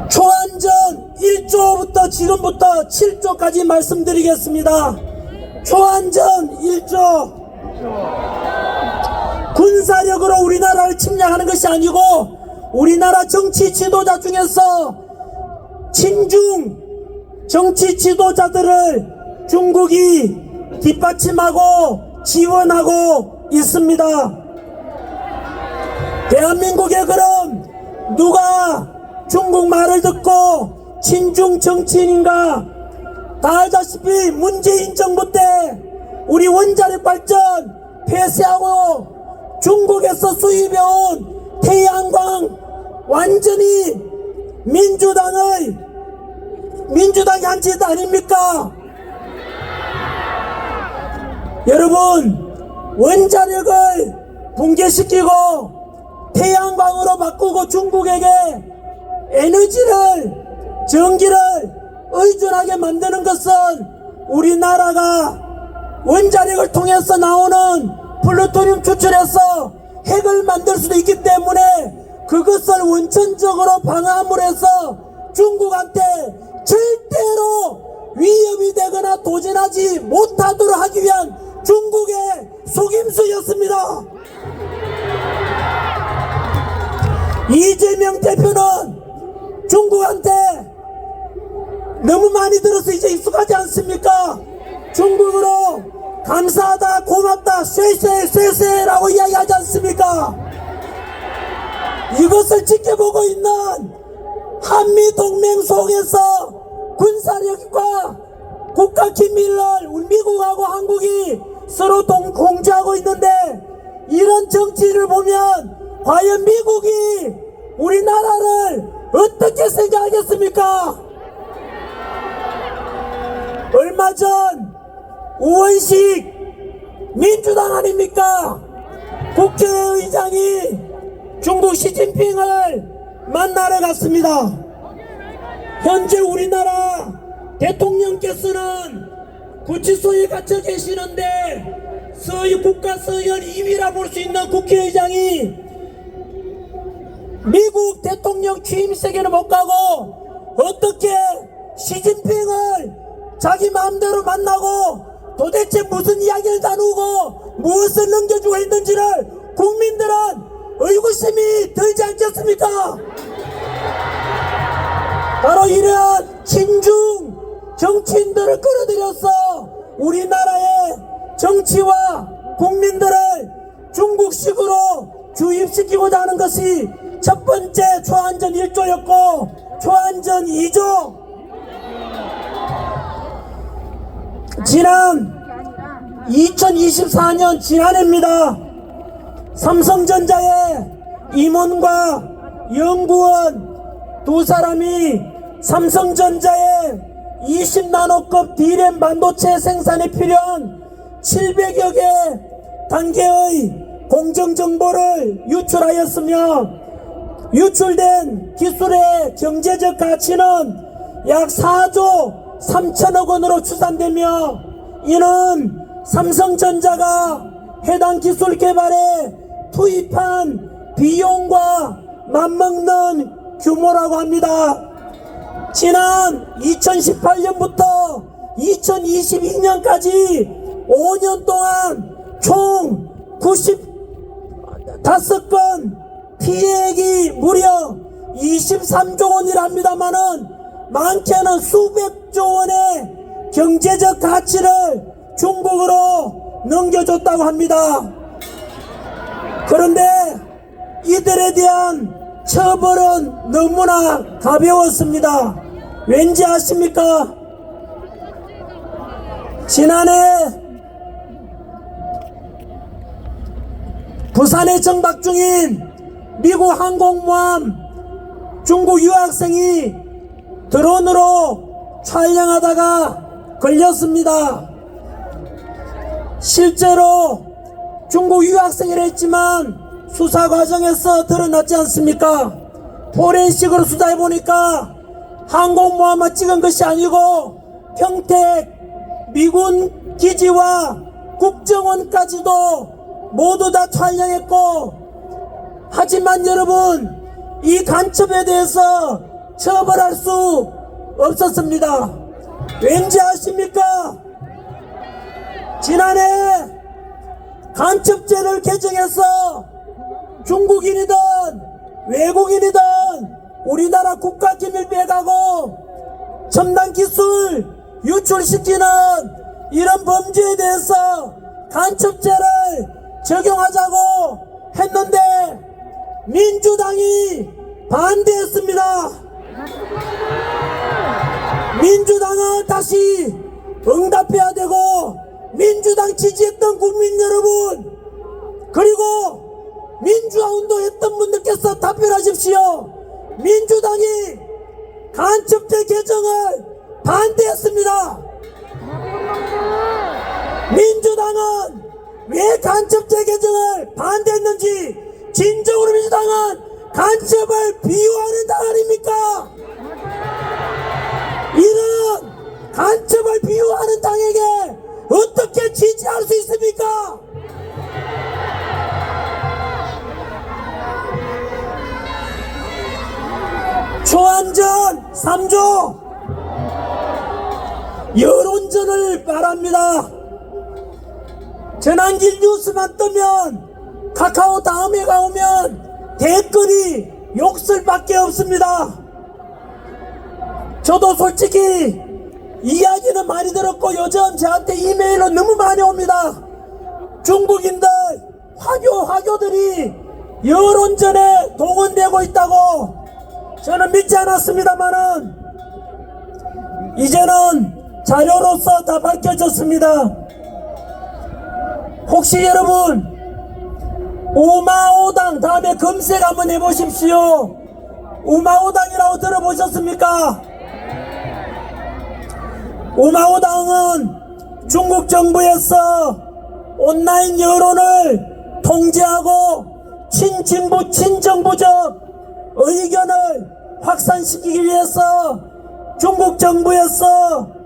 초한전 1조부터 지금부터 7조까지 말씀드리겠습니다. 초한전 1조, 군사력으로 우리나라를 침략하는 것이 아니고 우리나라 정치 지도자 중에서 친중 정치 지도자들을 중국이 뒷받침하고 지원하고 있습니다. 대한민국에 그럼 누가 중국 말을 듣고 친중 정치인인가? 다 알다시피 문재인 정부 때 우리 원자력 발전 폐쇄하고 중국에서 수입해온 태양광 완전히 민주당이 한 짓 아닙니까? 여러분, 원자력을 붕괴시키고 태양광으로 바꾸고 중국에게 에너지를, 전기를 의존하게 만드는 것은 우리나라가 원자력을 통해서 나오는 플루토늄 추출해서 핵을 만들 수도 있기 때문에 그것을 원천적으로 방어함으로 해서 중국한테 절대로 위협이 되거나 도전하지 못하도록 하기 위한 중국의 속임수였습니다. 이재명 대표는 중국한테 너무 많이 들어서 이제 익숙하지 않습니까? 중국으로 감사하다, 고맙다, 쇠쇠라고 이야기하지 않습니까? 이것을 지켜보고 있는 한미동맹 속에서 군사력과 국가 기밀을 우리 미국하고 한국이 서로 공조하고 있는데, 이런 정치를 보면 과연 미국이 우리나라를 어떻게 생각하겠습니까? 얼마 전 우원식 민주당 아닙니까? 국회의장이 중국 시진핑을 만나러 갔습니다. 현재 우리나라 대통령께서는 구치소에 갇혀 계시는데 서희 국가 서열 2위라 볼 수 있는 국회의장이 미국 대통령 취임식에는 못 가고 어떻게 시진핑을 자기 마음대로 만나고 도대체 무슨 이야기를 나누고 무엇을 넘겨주고 있는지를 국민들은 의구심이 들지 않겠습니까? 바로 이러한 친중 정치인들을 끌어들여서 우리나라의 정치와 국민들을 중국식으로 주입시키고자 하는 것이 첫 번째 초안전 1조였고, 초안전 2조, 지난 2024년 지난해입니다. 삼성전자의 임원과 연구원 두 사람이 삼성전자의 20나노급 D램 반도체 생산에 필요한 700여 개 단계의 공정정보를 유출하였으며, 유출된 기술의 경제적 가치는 약 4조 3천억 원으로 추산되며, 이는 삼성전자가 해당 기술 개발에 투입한 비용과 맞먹는 규모라고 합니다. 지난 2018년부터 2022년까지 5년 동안 총 95건 피해액이 무려 23조 원이랍니다마는 많게는 수백조 원의 경제적 가치를 중국으로 넘겨줬다고 합니다. 그런데 이들에 대한 처벌은 너무나 가벼웠습니다. 왠지 아십니까? 지난해 부산에 정박 중인 미국 항공모함 중국 유학생이 드론으로 촬영하다가 걸렸습니다. 실제로 중국 유학생이라 했지만 수사 과정에서 드러났지 않습니까? 포렌식으로 수사해보니까 항공모함만 찍은 것이 아니고 평택 미군 기지와 국정원까지도 모두 다 촬영했고, 하지만 여러분, 이 간첩에 대해서 처벌할 수 없었습니다. 왠지 아십니까? 지난해 간첩죄를 개정해서 중국인이든 외국인이든 우리나라 국가기밀 빼가고 첨단 기술 유출시키는 이런 범죄에 대해서 간첩죄를 적용하자고 했는데 민주당이 반대했습니다. 민주당은 다시 응답해야 되고, 민주당 지지했던 국민 여러분, 그리고 민주화 운동했던 분들께서 답변하십시오. 민주당이 간첩죄 개정을 반대했습니다. 민주당은 왜 간첩죄 개정을 반대했는지, 진정으로 민주당은 간첩을 비호하는 당 아닙니까? 이런 간첩을 비호하는 당에게 어떻게 지지할 수 있습니까? 초안전 3조 여론전을 말합니다. 전환길 뉴스만 뜨면, 카카오 다음에 가오면 댓글이 욕설밖에 없습니다. 저도 솔직히 이야기는 많이 들었고 요즘 저한테 이메일로 너무 많이 옵니다. 중국인들 화교들이 여론전에 동원되고 있다고 저는 믿지 않았습니다만은 이제는 자료로서 다 밝혀졌습니다. 혹시 여러분 우마오당 다음에 검색 한번 해보십시오. 우마오당이라고 들어보셨습니까? 우마오당은 중국 정부에서 온라인 여론을 통제하고 친정부적 의견을 확산시키기 위해서 중국 정부에서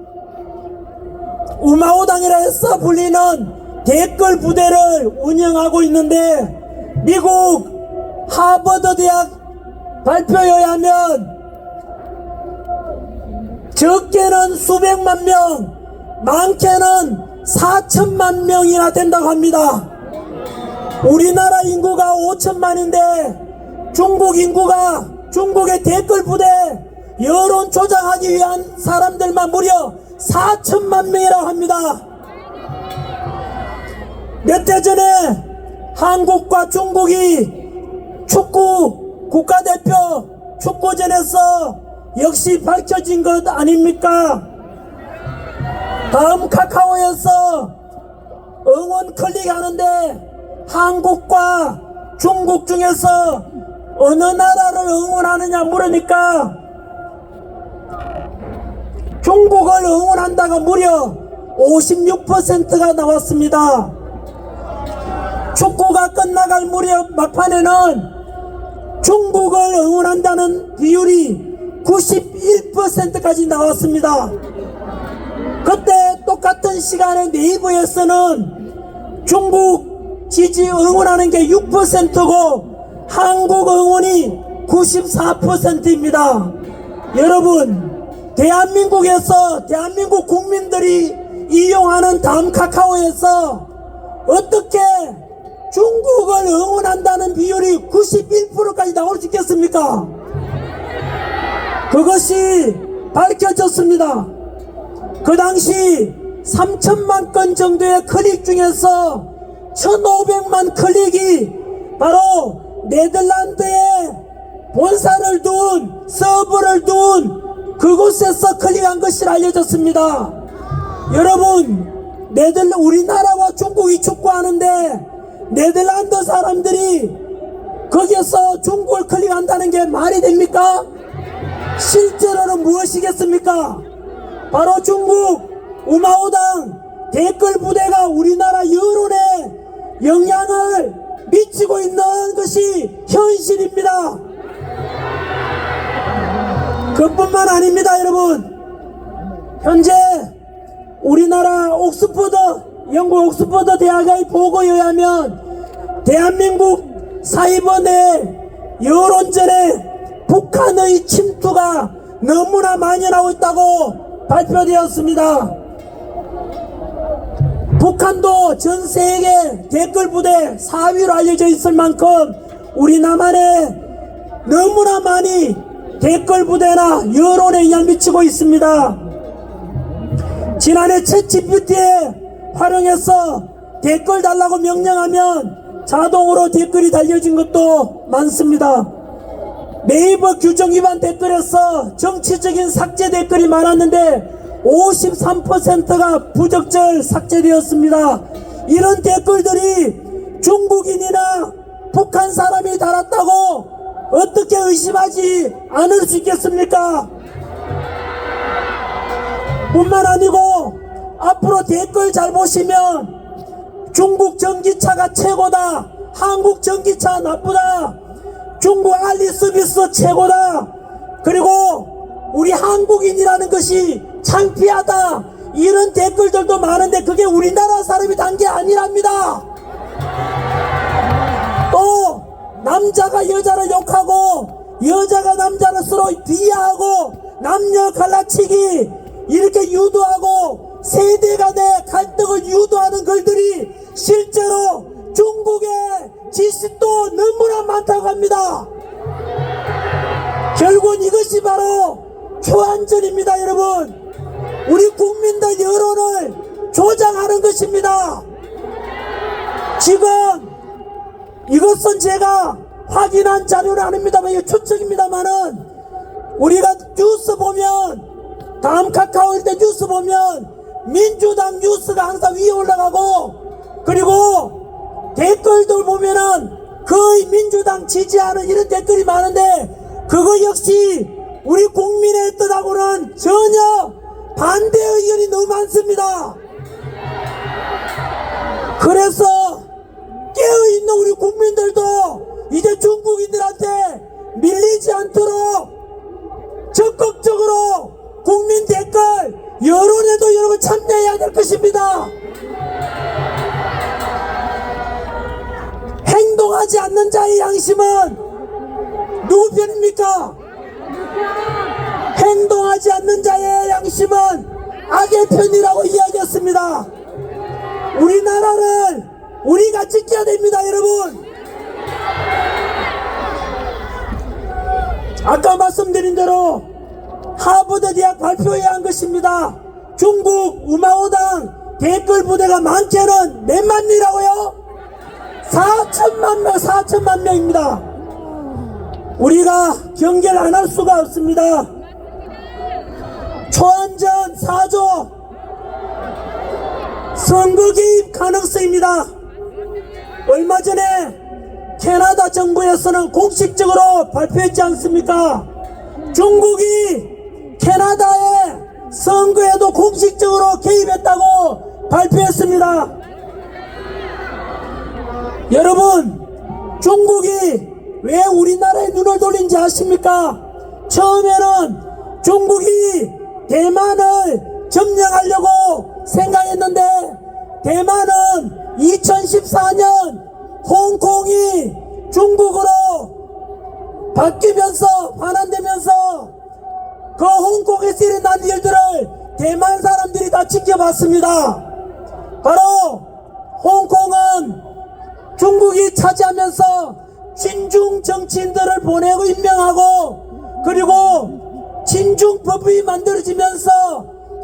우마오당이라 해서 불리는 댓글 부대를 운영하고 있는데, 미국 하버드 대학 발표에 의하면 적게는 수백만 명, 많게는 4천만 명이나 된다고 합니다. 우리나라 인구가 5천만인데 중국 인구가 중국의 댓글 부대 여론 조작하기 위한 사람들만 무려 4천만 명이라고 합니다. 몇 해 전에 한국과 중국이 축구 국가대표 축구전에서 역시 밝혀진 것 아닙니까? 다음 카카오에서 응원 클릭하는데 한국과 중국 중에서 어느 나라를 응원하느냐 물으니까 중국을 응원한다가 무려 56%가 나왔습니다. 축구가 끝나갈 무렵 막판에는 중국을 응원한다는 비율이 91%까지 나왔습니다. 그때 똑같은 시간에 네이버에서는 중국 지지 응원하는 게 6%고 한국 응원이 94%입니다. 여러분, 대한민국에서 대한민국 국민들이 이용하는 다음 카카오에서 어떻게 중국을 응원한다는 비율이 91%까지 나올 수 있겠습니까? 그것이 밝혀졌습니다. 그 당시 3천만 건 정도의 클릭 중에서 1,500만 클릭이 바로 네덜란드에 본사를 둔 서버를 둔 그곳에서 클릭한 것이라 알려졌습니다. 여러분, 우리나라와 중국이 축구하는데 네덜란드 사람들이 거기서 중국을 클릭한다는 게 말이 됩니까? 실제로는 무엇이겠습니까? 바로 중국 우마오당 댓글 부대가 우리나라 여론에 영향을 미치고 있는 것이 현실입니다. 그뿐만 아닙니다. 여러분, 현재 우리나라 영국 옥스퍼드 대학의 보고에 의하면 대한민국 사이버 내 여론전에 북한의 침투가 너무나 만연하고 있다고 발표되었습니다. 북한도 전 세계 댓글 부대 4위로 알려져 있을 만큼 우리 남한에 너무나 많이 댓글 부대나 여론에 영향을 미치고 있습니다. 지난해 챗GPT에 활용해서 댓글 달라고 명령하면 자동으로 댓글이 달려진 것도 많습니다. 네이버 규정 위반 댓글에서 정치적인 삭제 댓글이 많았는데 53%가 부적절 삭제되었습니다. 이런 댓글들이 중국인이나 북한 사람이 달았다고 어떻게 의심하지 않을 수 있겠습니까? 뿐만 아니고 앞으로 댓글 잘 보시면 중국 전기차가 최고다, 한국 전기차 나쁘다, 중국 알리 서비스 최고다, 그리고 우리 한국인이라는 것이 창피하다, 이런 댓글들도 많은데 그게 우리나라 사람이 단 게 아니랍니다. 또 남자가 여자를 욕하고 여자가 남자를 서로 비하하고 남녀 갈라치기 이렇게 유도하고 세대 간의 갈등을 유도하는 글들이 실제로 중국의 지식도 너무나 많다고 합니다. 결국은 이것이 바로 초안전입니다. 여러분, 우리 국민들 여론을 조장하는 것입니다. 지금 이것은 제가 확인한 자료는 아닙니다만 이게 추측입니다만은 우리가 뉴스 보면 다음 카카오 때 뉴스 보면 민주당 뉴스가 항상 위에 올라가고, 그리고 댓글들 보면은 거의 민주당 지지하는 이런 댓글이 많은데, 그거 역시 우리 국민의 뜻하고는 전혀 반대 의견이 너무 많습니다. 그래서 깨어있는 우리 국민들도 이제 중국인들한테 밀리지 않도록 적극적으로 국민 댓글 여론에도 여러분 참여해야 될 것입니다. 행동하지 않는 자의 양심은 누구 편입니까? 행동하지 않는 자의 양심은 악의 편이라고 이야기했습니다. 우리나라를 우리가 지켜야 됩니다, 여러분. 아까 말씀드린 대로 하버드 대학 발표해야 한 것입니다. 중국 우마오당 댓글 부대가 많게는 몇만 명이라고요? 4천만 명, 4천만 명입니다. 우리가 경계를 안 할 수가 없습니다. 초안전 4조 선거 개입 가능성입니다. 얼마 전에 캐나다 정부에서는 공식적으로 발표했지 않습니까? 중국이 캐나다의 선거에도 공식적으로 개입했다고 발표했습니다. 여러분, 중국이 왜 우리나라에 눈을 돌린지 아십니까? 처음에는 중국이 대만을 점령하려고 생각했는데, 대만은 2014년 홍콩이 중국으로 바뀌면서 반환되면서 그 홍콩에서 일어난 일들을 대만 사람들이 다 지켜봤습니다. 바로 홍콩은 중국이 차지하면서 친중 정치인들을 보내고 임명하고, 그리고 친중법이 만들어지면서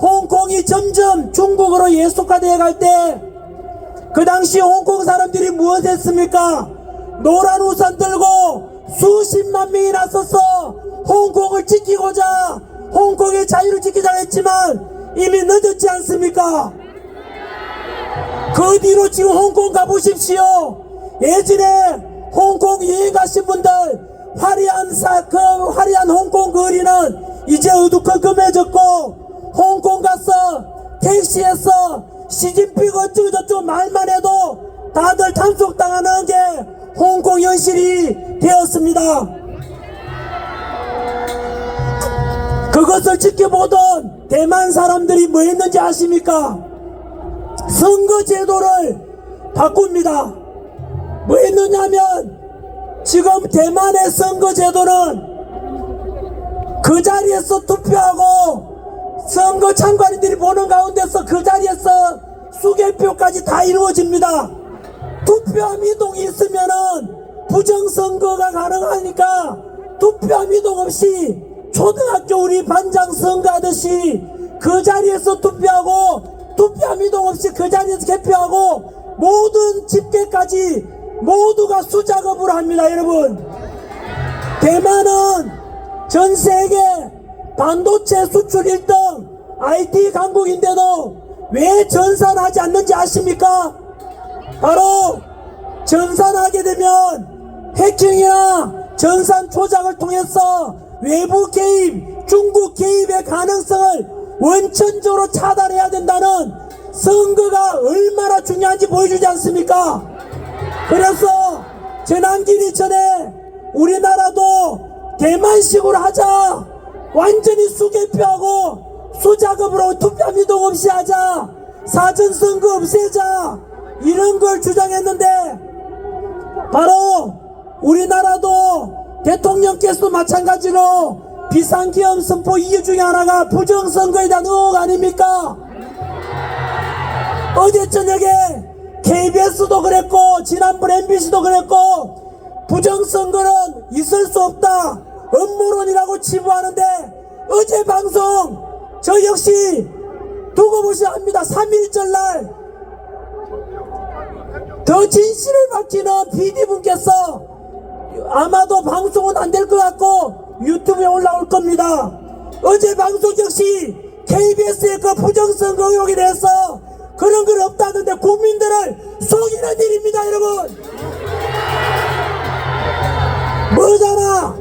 홍콩이 점점 중국으로 예속화되어 갈 때, 그 당시 홍콩 사람들이 무엇 했습니까? 노란 우산 들고 수십만 명이 나서서 홍콩을 지키고자, 홍콩의 자유를 지키자 했지만 이미 늦었지 않습니까? 그 뒤로 지금 홍콩 가보십시오. 예전에 홍콩 여행 가신 분들 화려한 홍콩 거리는 이제 어두컴컴해졌고, 홍콩 가서 택시에서 시진핑 어쩌고저쩌고 말만 해도 다들 단속당하는 게 홍콩 현실이 되었습니다. 그것을 지켜보던 대만 사람들이 뭐 했는지 아십니까? 선거제도를 바꿉니다. 뭐 했느냐면, 지금 대만의 선거제도는 그 자리에서 투표하고 선거 참관인들이 보는 가운데서 그 자리에서 수개표까지 다 이루어집니다. 투표함 이동이 있으면은 부정선거가 가능하니까 투표함 이동 없이 초등학교 우리 반장 선거하듯이 그 자리에서 투표하고, 투표함 이동 없이 그 자리에서 개표하고, 모든 집계까지 모두가 수작업으로 합니다. 여러분, 대만은 전 세계 반도체 수출 1등 IT 강국인데도 왜 전산하지 않는지 아십니까? 바로 전산하게 되면 해킹이나 전산 조작을 통해서 외부 개입, 중국 개입의 가능성을 원천적으로 차단해야 된다는 선거가 얼마나 중요한지 보여주지 않습니까? 그래서 재난기리 전에 우리나라도 대만식으로 하자, 완전히 수개표하고 수작업으로 투표함 이동 없이 하자, 사전선거 없애자, 이런 걸 주장했는데, 바로 우리나라도 대통령께서도 마찬가지로 비상계엄 선포 이유 중에 하나가 부정선거에 대한 의혹 아닙니까? 어제 저녁에 KBS도 그랬고 지난번 MBC도 그랬고, 부정선거는 있을 수 없다, 음모론이라고 치부하는데, 어제 방송 저 역시 두고 보셔야 합니다. 3.1절 날 더 진실을 밝히는 PD분께서 아마도 방송은 안 될 것 같고 유튜브에 올라올 겁니다. 어제 방송 역시 KBS의 그 부정선거 의혹에 대해서 그런 건 없다던데 국민들을 속이는 일입니다, 여러분. 뭐잖아.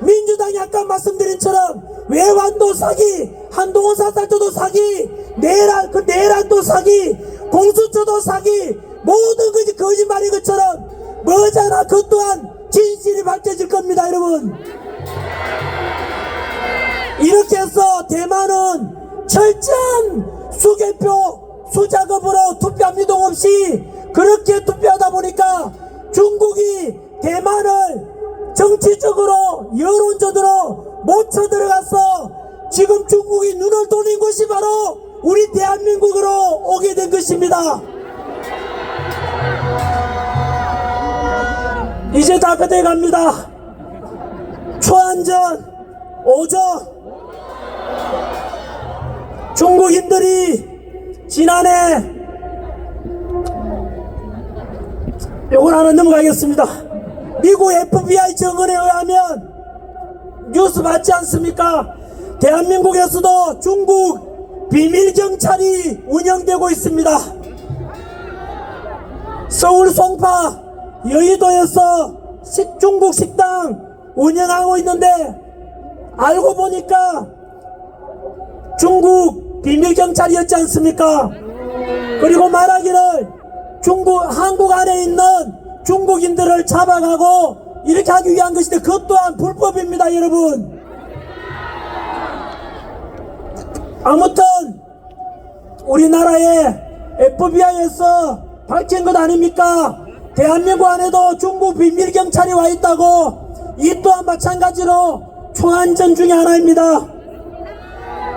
민주당이 아까 말씀드린 처럼 외환도 사기, 한동훈 사살조도 사기, 내란도 사기, 공수처도 사기, 모든 것이 거짓말인 것처럼 뭐잖아. 그 또한 진실이 밝혀질 겁니다, 여러분. 이렇게 해서 대만은 철저한 수개표 수작업으로 투표 미동 없이 그렇게 투표하다 보니까 중국이 대만을 정치적으로 여론전으로 못 쳐들어가서 지금 중국이 눈을 돌린 것이 바로 우리 대한민국으로 오게 된 것입니다. 이제 다 끝에 갑니다. 초안전 5조. 중국인들이 지난해 요걸 하나 넘어가겠습니다. 미국 FBI 정언에 의하면 뉴스 봤지 않습니까? 대한민국에서도 중국 비밀경찰이 운영되고 있습니다. 서울 송파 여의도에서 중국 식당 운영하고 있는데 알고 보니까 중국 비밀경찰이었지 않습니까? 그리고 말하기를 한국 안에 있는 중국인들을 잡아가고 이렇게 하기 위한 것인데 그것 또한 불법입니다, 여러분. 아무튼 우리나라의 FBI에서 밝힌 것 아닙니까? 대한민국 안에도 중국 비밀경찰이 와 있다고. 이 또한 마찬가지로 초안전 중에 하나입니다.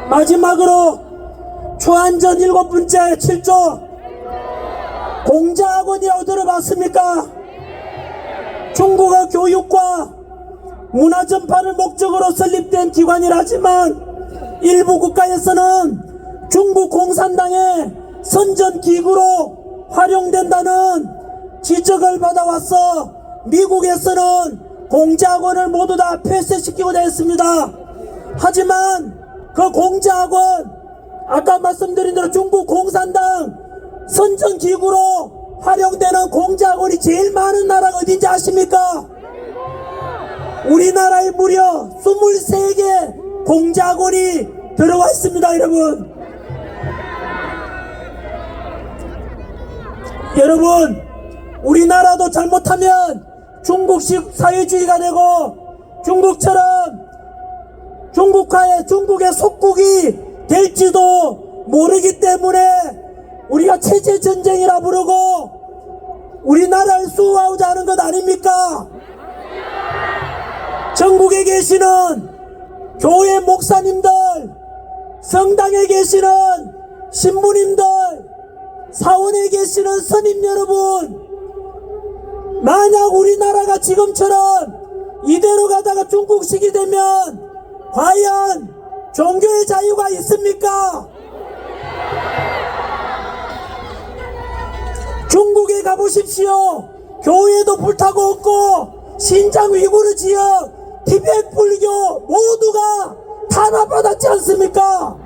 마지막으로 초안전 7번째 7조 공자학원이라고 들어봤습니까? 중국어 교육과 문화 전파를 목적으로 설립된 기관이라지만 일부 국가에서는 중국 공산당의 선전기구로 활용된다는 지적을 받아왔어 미국에서는 공자학원을 모두 다 폐쇄시키고자 했습니다. 하지만 그 공자학원, 아까 말씀드린 대로 중국 공산당 선전기구로 활용되는 공자학원이 제일 많은 나라가 어딘지 아십니까? 우리나라에 무려 23개 공자학원이 들어와 있습니다, 여러분. 여러분, 우리나라도 잘못하면 중국식 사회주의가 되고 중국처럼 중국의 속국이 될지도 모르기 때문에 우리가 체제전쟁이라 부르고 우리나라를 수호하고자 하는 것 아닙니까? 전국에 계시는 교회 목사님들, 성당에 계시는 신부님들, 사원에 계시는 스님 여러분, 만약 우리나라가 지금처럼 이대로 가다가 중국식이 되면 과연 종교의 자유가 있습니까? 중국에 가보십시오. 교회도 불타고 없고 신장 위구르 지역, 티베트 불교 모두가 탄압받았지 않습니까?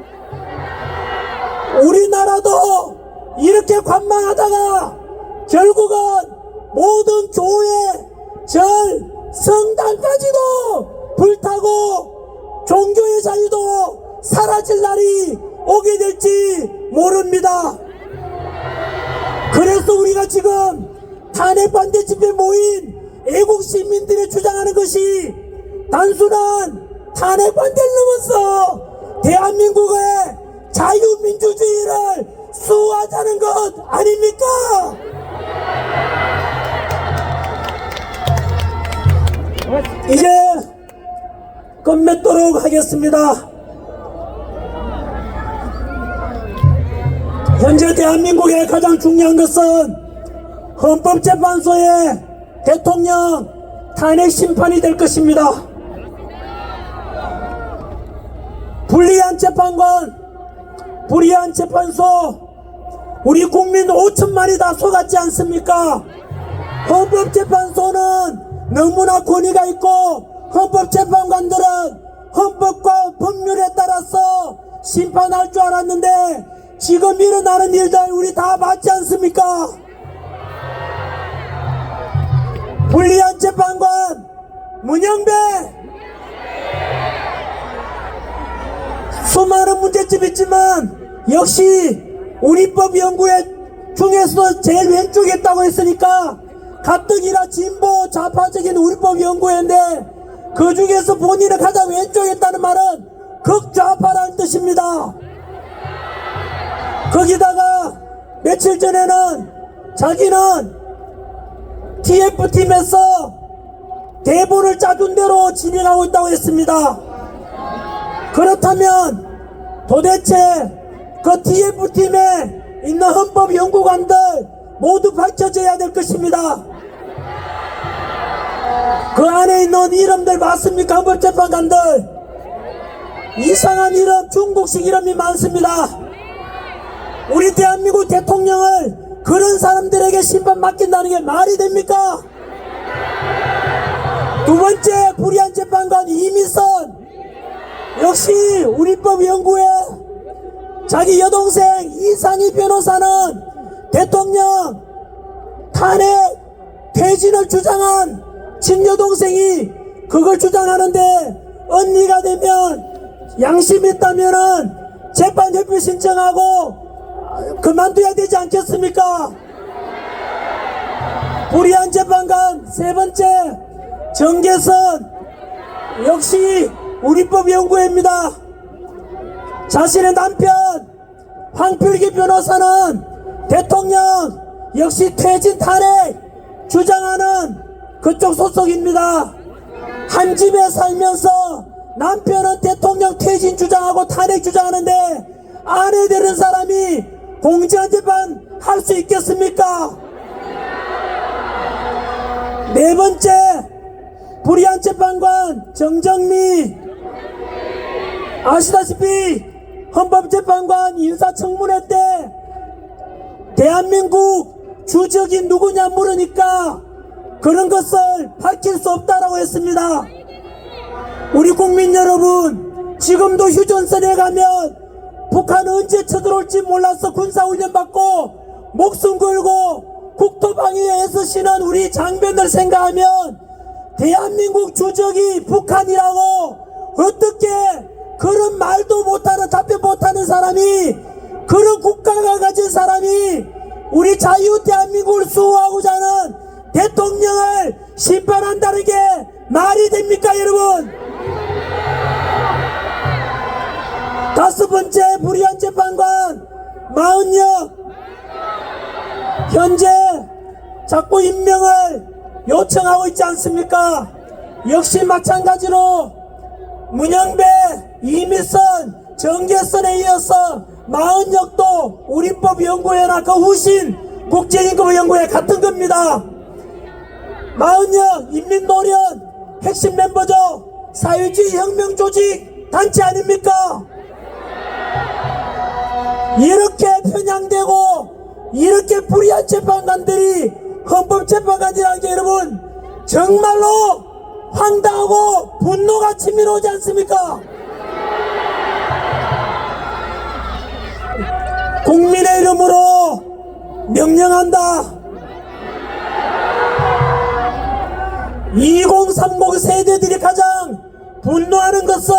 우리나라도 이렇게 관망하다가 결국은 모든 교회, 절, 성당까지도 불타고 종교의 자유도 사라질 날이 오게 될지 모릅니다. 그래서 우리가 지금 탄핵 반대 집회에 모인 애국 시민들이 주장하는 것이 단순한 탄핵 반대를 넘어서 대한민국의 자유민주주의를 수호하자는 것 아닙니까? 이제 끝맺도록 하겠습니다. 현재 대한민국의 가장 중요한 것은 헌법재판소의 대통령 탄핵 심판이 될 것입니다. 불리한 재판관, 불리한 재판소, 우리 국민 5천만이 다 속았지 않습니까? 헌법재판소는 너무나 권위가 있고 헌법재판관들은 헌법과 법률에 따라서 심판할 줄 알았는데 지금 일어나는 일들 우리 다 봤지 않습니까? 불리한 재판관 문영배, 수많은 문제점이 있지만 역시 우리 법연구회 중에서 제일 왼쪽에 있다고 했으니까 가뜩이나 진보 좌파적인 우리 법연구회인데 그 중에서 본인은 가장 왼쪽에 있다는 말은 극좌파라는 뜻입니다. 거기다가 며칠 전에는 자기는 TF팀에서 대본을 짜준 대로 진행하고 있다고 했습니다. 그렇다면 도대체 그 TF팀에 있는 헌법연구관들 모두 밝혀져야 될 것입니다. 그 안에 있는 이름들 맞습니까? 헌법재판관들 이상한 이름, 중국식 이름이 많습니다. 우리 대한민국 대통령을 그런 사람들에게 심판 맡긴다는 게 말이 됩니까? 두 번째 불의한 재판관 이민선, 역시 우리 법연구회 자기 여동생 이상희 변호사는 대통령 탄핵 퇴진을 주장한 친여동생이 그걸 주장하는데 언니가 되면 양심 있다면은 재판협의 신청하고 그만둬야 되지 않겠습니까? 불의한 재판관 세 번째 정계선, 역시 우리 법연구회입니다. 자신의 남편 황필기 변호사는 대통령 역시 퇴진 탄핵 주장하는 그쪽 소속입니다. 한 집에 살면서 남편은 대통령 퇴진 주장하고 탄핵 주장하는데 아내 되는 사람이 공정한 재판 할 수 있겠습니까? 네 번째 불의한 재판관 정정미, 아시다시피 헌법재판관 인사청문회 때 대한민국 주적이 누구냐 물으니까 그런 것을 밝힐 수 없다라고 했습니다. 우리 국민 여러분, 지금도 휴전선에 가면 북한 언제 쳐들어올지 몰라서 군사훈련 받고 목숨 걸고 국토방위에 애쓰시는 우리 장병들 생각하면 대한민국 주적이 북한이라고 어떻게 그런 말도 못하는 답변 못하는 사람이, 그런 국가가 가진 사람이 우리 자유 대한민국을 수호하고자 하는 대통령을 심판한다는 게 말이 됩니까 여러분? 다섯 번째 불의한 재판관 마은혁, 현재 자꾸 임명을 요청하고 있지 않습니까? 역시 마찬가지로 문영배, 이미선, 정계선에 이어서 마은혁도 우리법연구회나 그 후신 국제임금연구회 같은 겁니다. 마은혁 인민노련 핵심 멤버죠. 사회주의 혁명조직 단체 아닙니까? 이렇게 편향되고 이렇게 불의한 재판관들이 헌법재판관이라는 게 여러분 정말로 황당하고 분노가 치밀어오지 않습니까? 국민의 이름으로 명령한다. 2030 세대들이 가장 분노하는 것은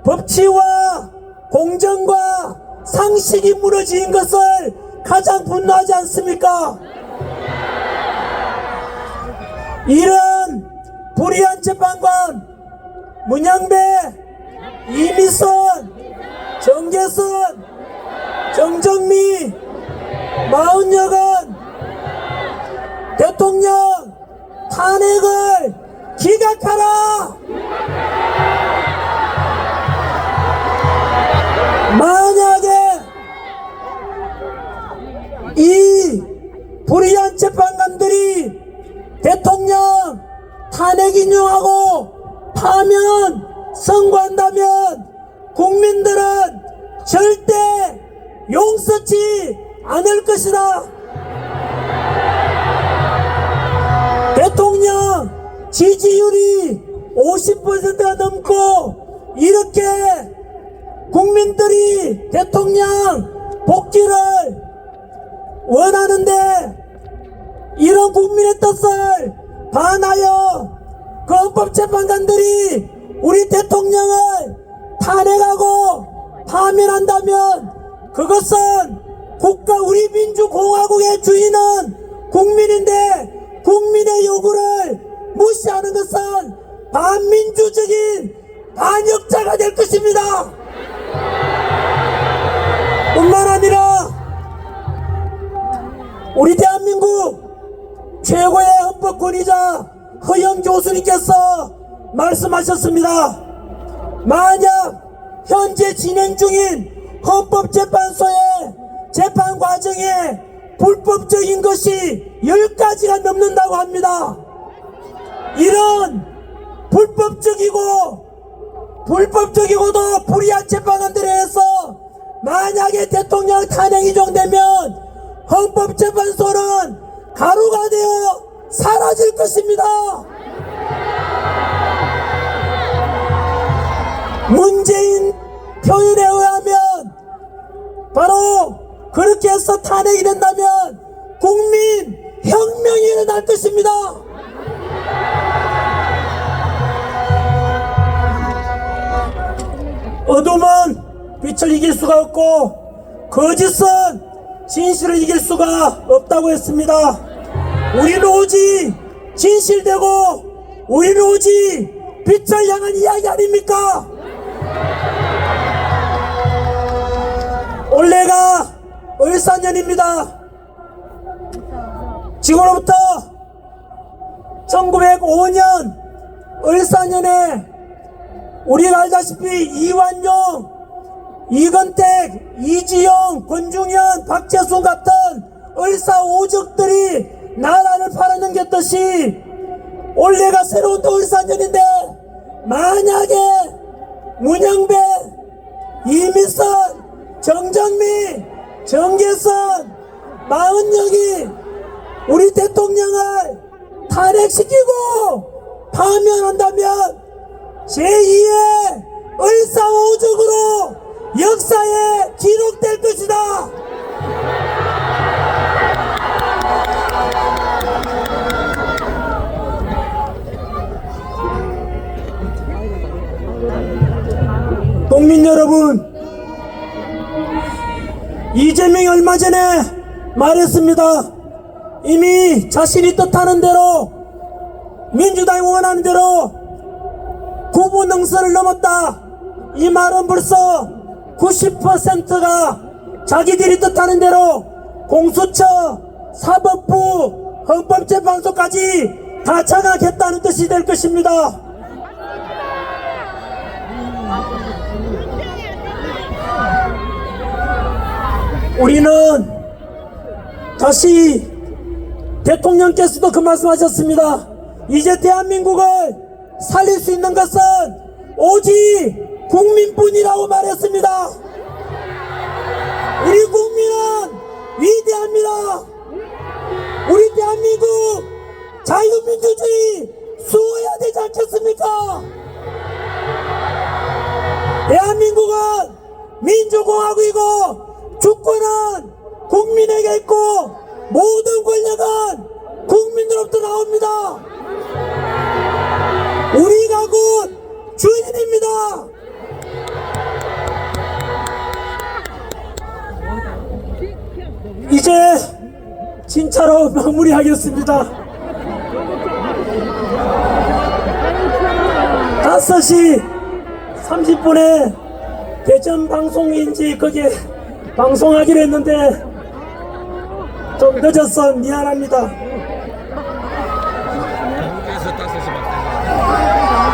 법치와 공정과 상식이 무너진 것을 가장 분노하지 않습니까? 이런 불의한 재판관 문영배, 이미선, 정계선, 정정미, 마은혁은 대통령 탄핵을 기각하라! 만약에 이 불의한 재판관들이 대통령 탄핵 인용하고 파면 선고한다면 국민들은 절대 용서치 않을 것이다. 대통령 지지율이 50%가 넘고 이렇게 국민들이 대통령 복귀를 원하는데 이런 국민의 뜻을 반하여 그 헌법재판관들이 우리 대통령을 탄핵하고 파면한다면 그것은 국가 우리 민주공화국의 주인은 국민인데 국민의 요구를 무시하는 것은 반민주적인 반역자가 될 것입니다. 뿐만 아니라 우리 대한민국 최고의 헌법권위자 허영 교수님께서 말씀하셨습니다. 만약 현재 진행 중인 헌법재판소의 재판 과정에 불법적인 것이 10가지가 넘는다고 합니다. 이런 불법적이고도 불이한 재판관들에 의해서 만약에 대통령 탄핵이 인정되면 헌법재판소는 가루가 되어 사라질 것입니다. 문재인 표현에 의하면 바로 그렇게 해서 탄핵이 된다면 국민 혁명이 일어날 것입니다. 어둠은 빛을 이길 수가 없고 거짓은 진실을 이길 수가 없다고 했습니다. 우리는 오직 진실되고 우리는 오직 빛을 향한 이야기 아닙니까? 올해가 을사년입니다. 지금으로부터 1905년 을사년에 우리가 알다시피 이완용, 이건택, 이지용, 권중현, 박재순 같은 을사오적들이 나라를 팔아넘겼듯이 올해가 새로운 또 을사년인데 만약에 문영배, 이미선, 정정미, 정계선, 마은영이 우리 대통령을 탄핵시키고 파면한다면 제2의 을사오적으로 역사에 기록될 것이다. 국민 여러분, 이재명이 얼마 전에 말했습니다. 이미 자신이 뜻하는 대로 민주당이 원하는 대로 구분능선을 넘었다. 이 말은 벌써 90%가 자기들이 뜻하는 대로 공수처, 사법부, 헌법재판소까지 다 장악했다는 뜻이 될 것입니다. 우리는 다시 대통령께서도 그 말씀하셨습니다. 이제 대한민국을 살릴 수 있는 것은 오직 국민뿐이라고 말했습니다. 우리 국민은 위대합니다. 우리 대한민국 자유민주주의 수호해야 되지 않겠습니까? 대한민국은 민주공화국이고 주권은 국민에게 있고 모든 권력은 국민으로부터 나옵니다. 우리가 곧 주인입니다. 이제 진짜로 마무리하겠습니다. 5시 30분에 대전 방송인지 거기에 방송하기로 했는데 좀 늦어서 미안합니다.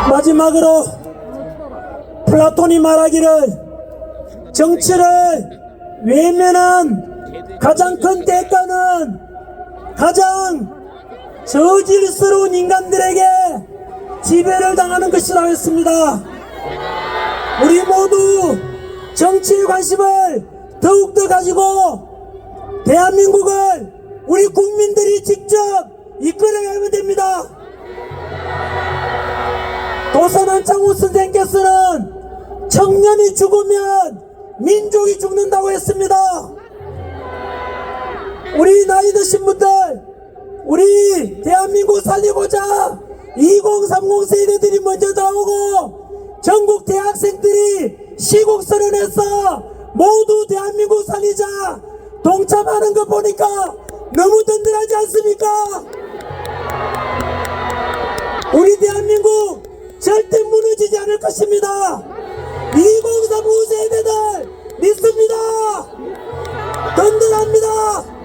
마지막으로 플라톤이 말하기를 정치를 외면한 가장 큰 대가는 가장 저질스러운 인간들에게 지배를 당하는 것이라고 했습니다. 우리 모두 정치에 관심을 더욱더 가지고 대한민국을 우리 국민들이 직접 이끌어가면 됩니다. 도선 한창호 선생님께서는 청년이 죽으면 민족이 죽는다고 했습니다. 우리 나이 드신 분들, 우리 대한민국 살리고자 2030 세대들이 먼저 나오고 전국 대학생들이 시국선언해서 모두 대한민국 살리자 동참하는 거 보니까 너무 든든하지 않습니까? 우리 대한민국 절대 무너지지 않을 것입니다. 2030 세대들 믿습니다. 든든합니다.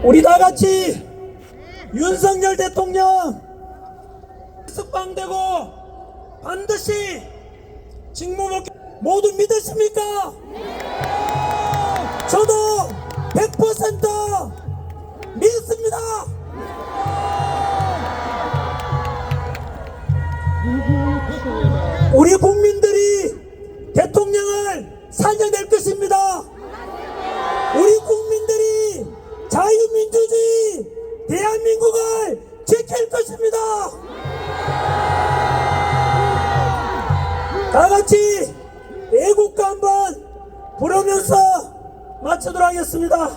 우리 다 같이 윤석열 대통령 석방되고 반드시 직무복귀 모두 믿으십니까? 저도 100% 믿습니다. 우리 국민들이 대통령을 살려낼 것입니다. 우리 국민들이 자유민주주의 대한민국을 지킬 것입니다. 다 같이 애국가 한번 부르면서 마치도록 하겠습니다.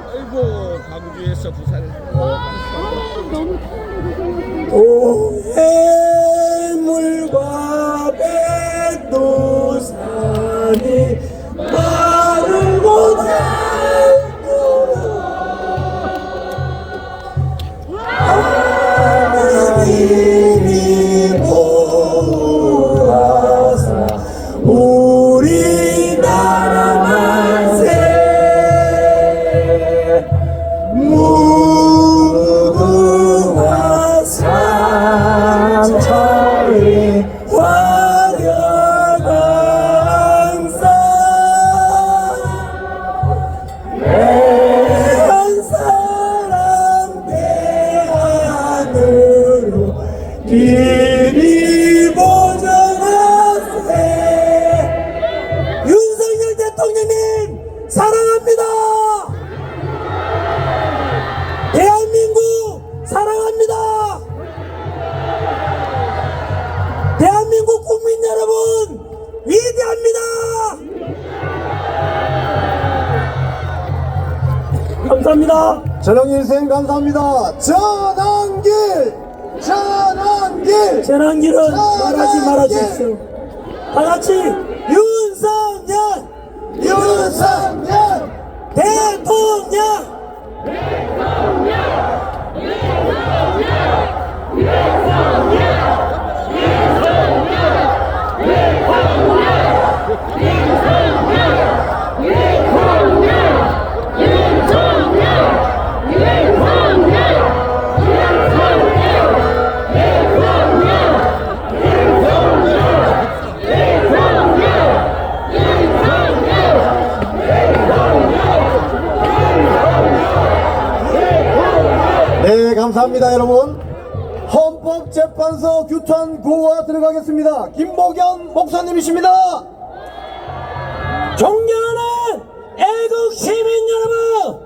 아이고 가구주에서 부산을 오해물과 백두산이 마르고 닳도록 하나님이 보호하사 우리나라 만세 무궁화 삼천리 화려강산 한 사람 대안으로 길이 보전하세. 윤석열 대통령님 사랑합니다. 대한민국 사랑합니다. 대한민국 국민 여러분 위대합니다. 감사합니다. 전영일생 감사합니다. 전환길 재난길은 말하지 말아주십시오. 다 같이 윤석열 대통령 네 감사합니다 여러분. 헌법재판소 규탄 구호와 들어가겠습니다. 김복연 목사님이십니다. 존경하는 애국 시민 여러분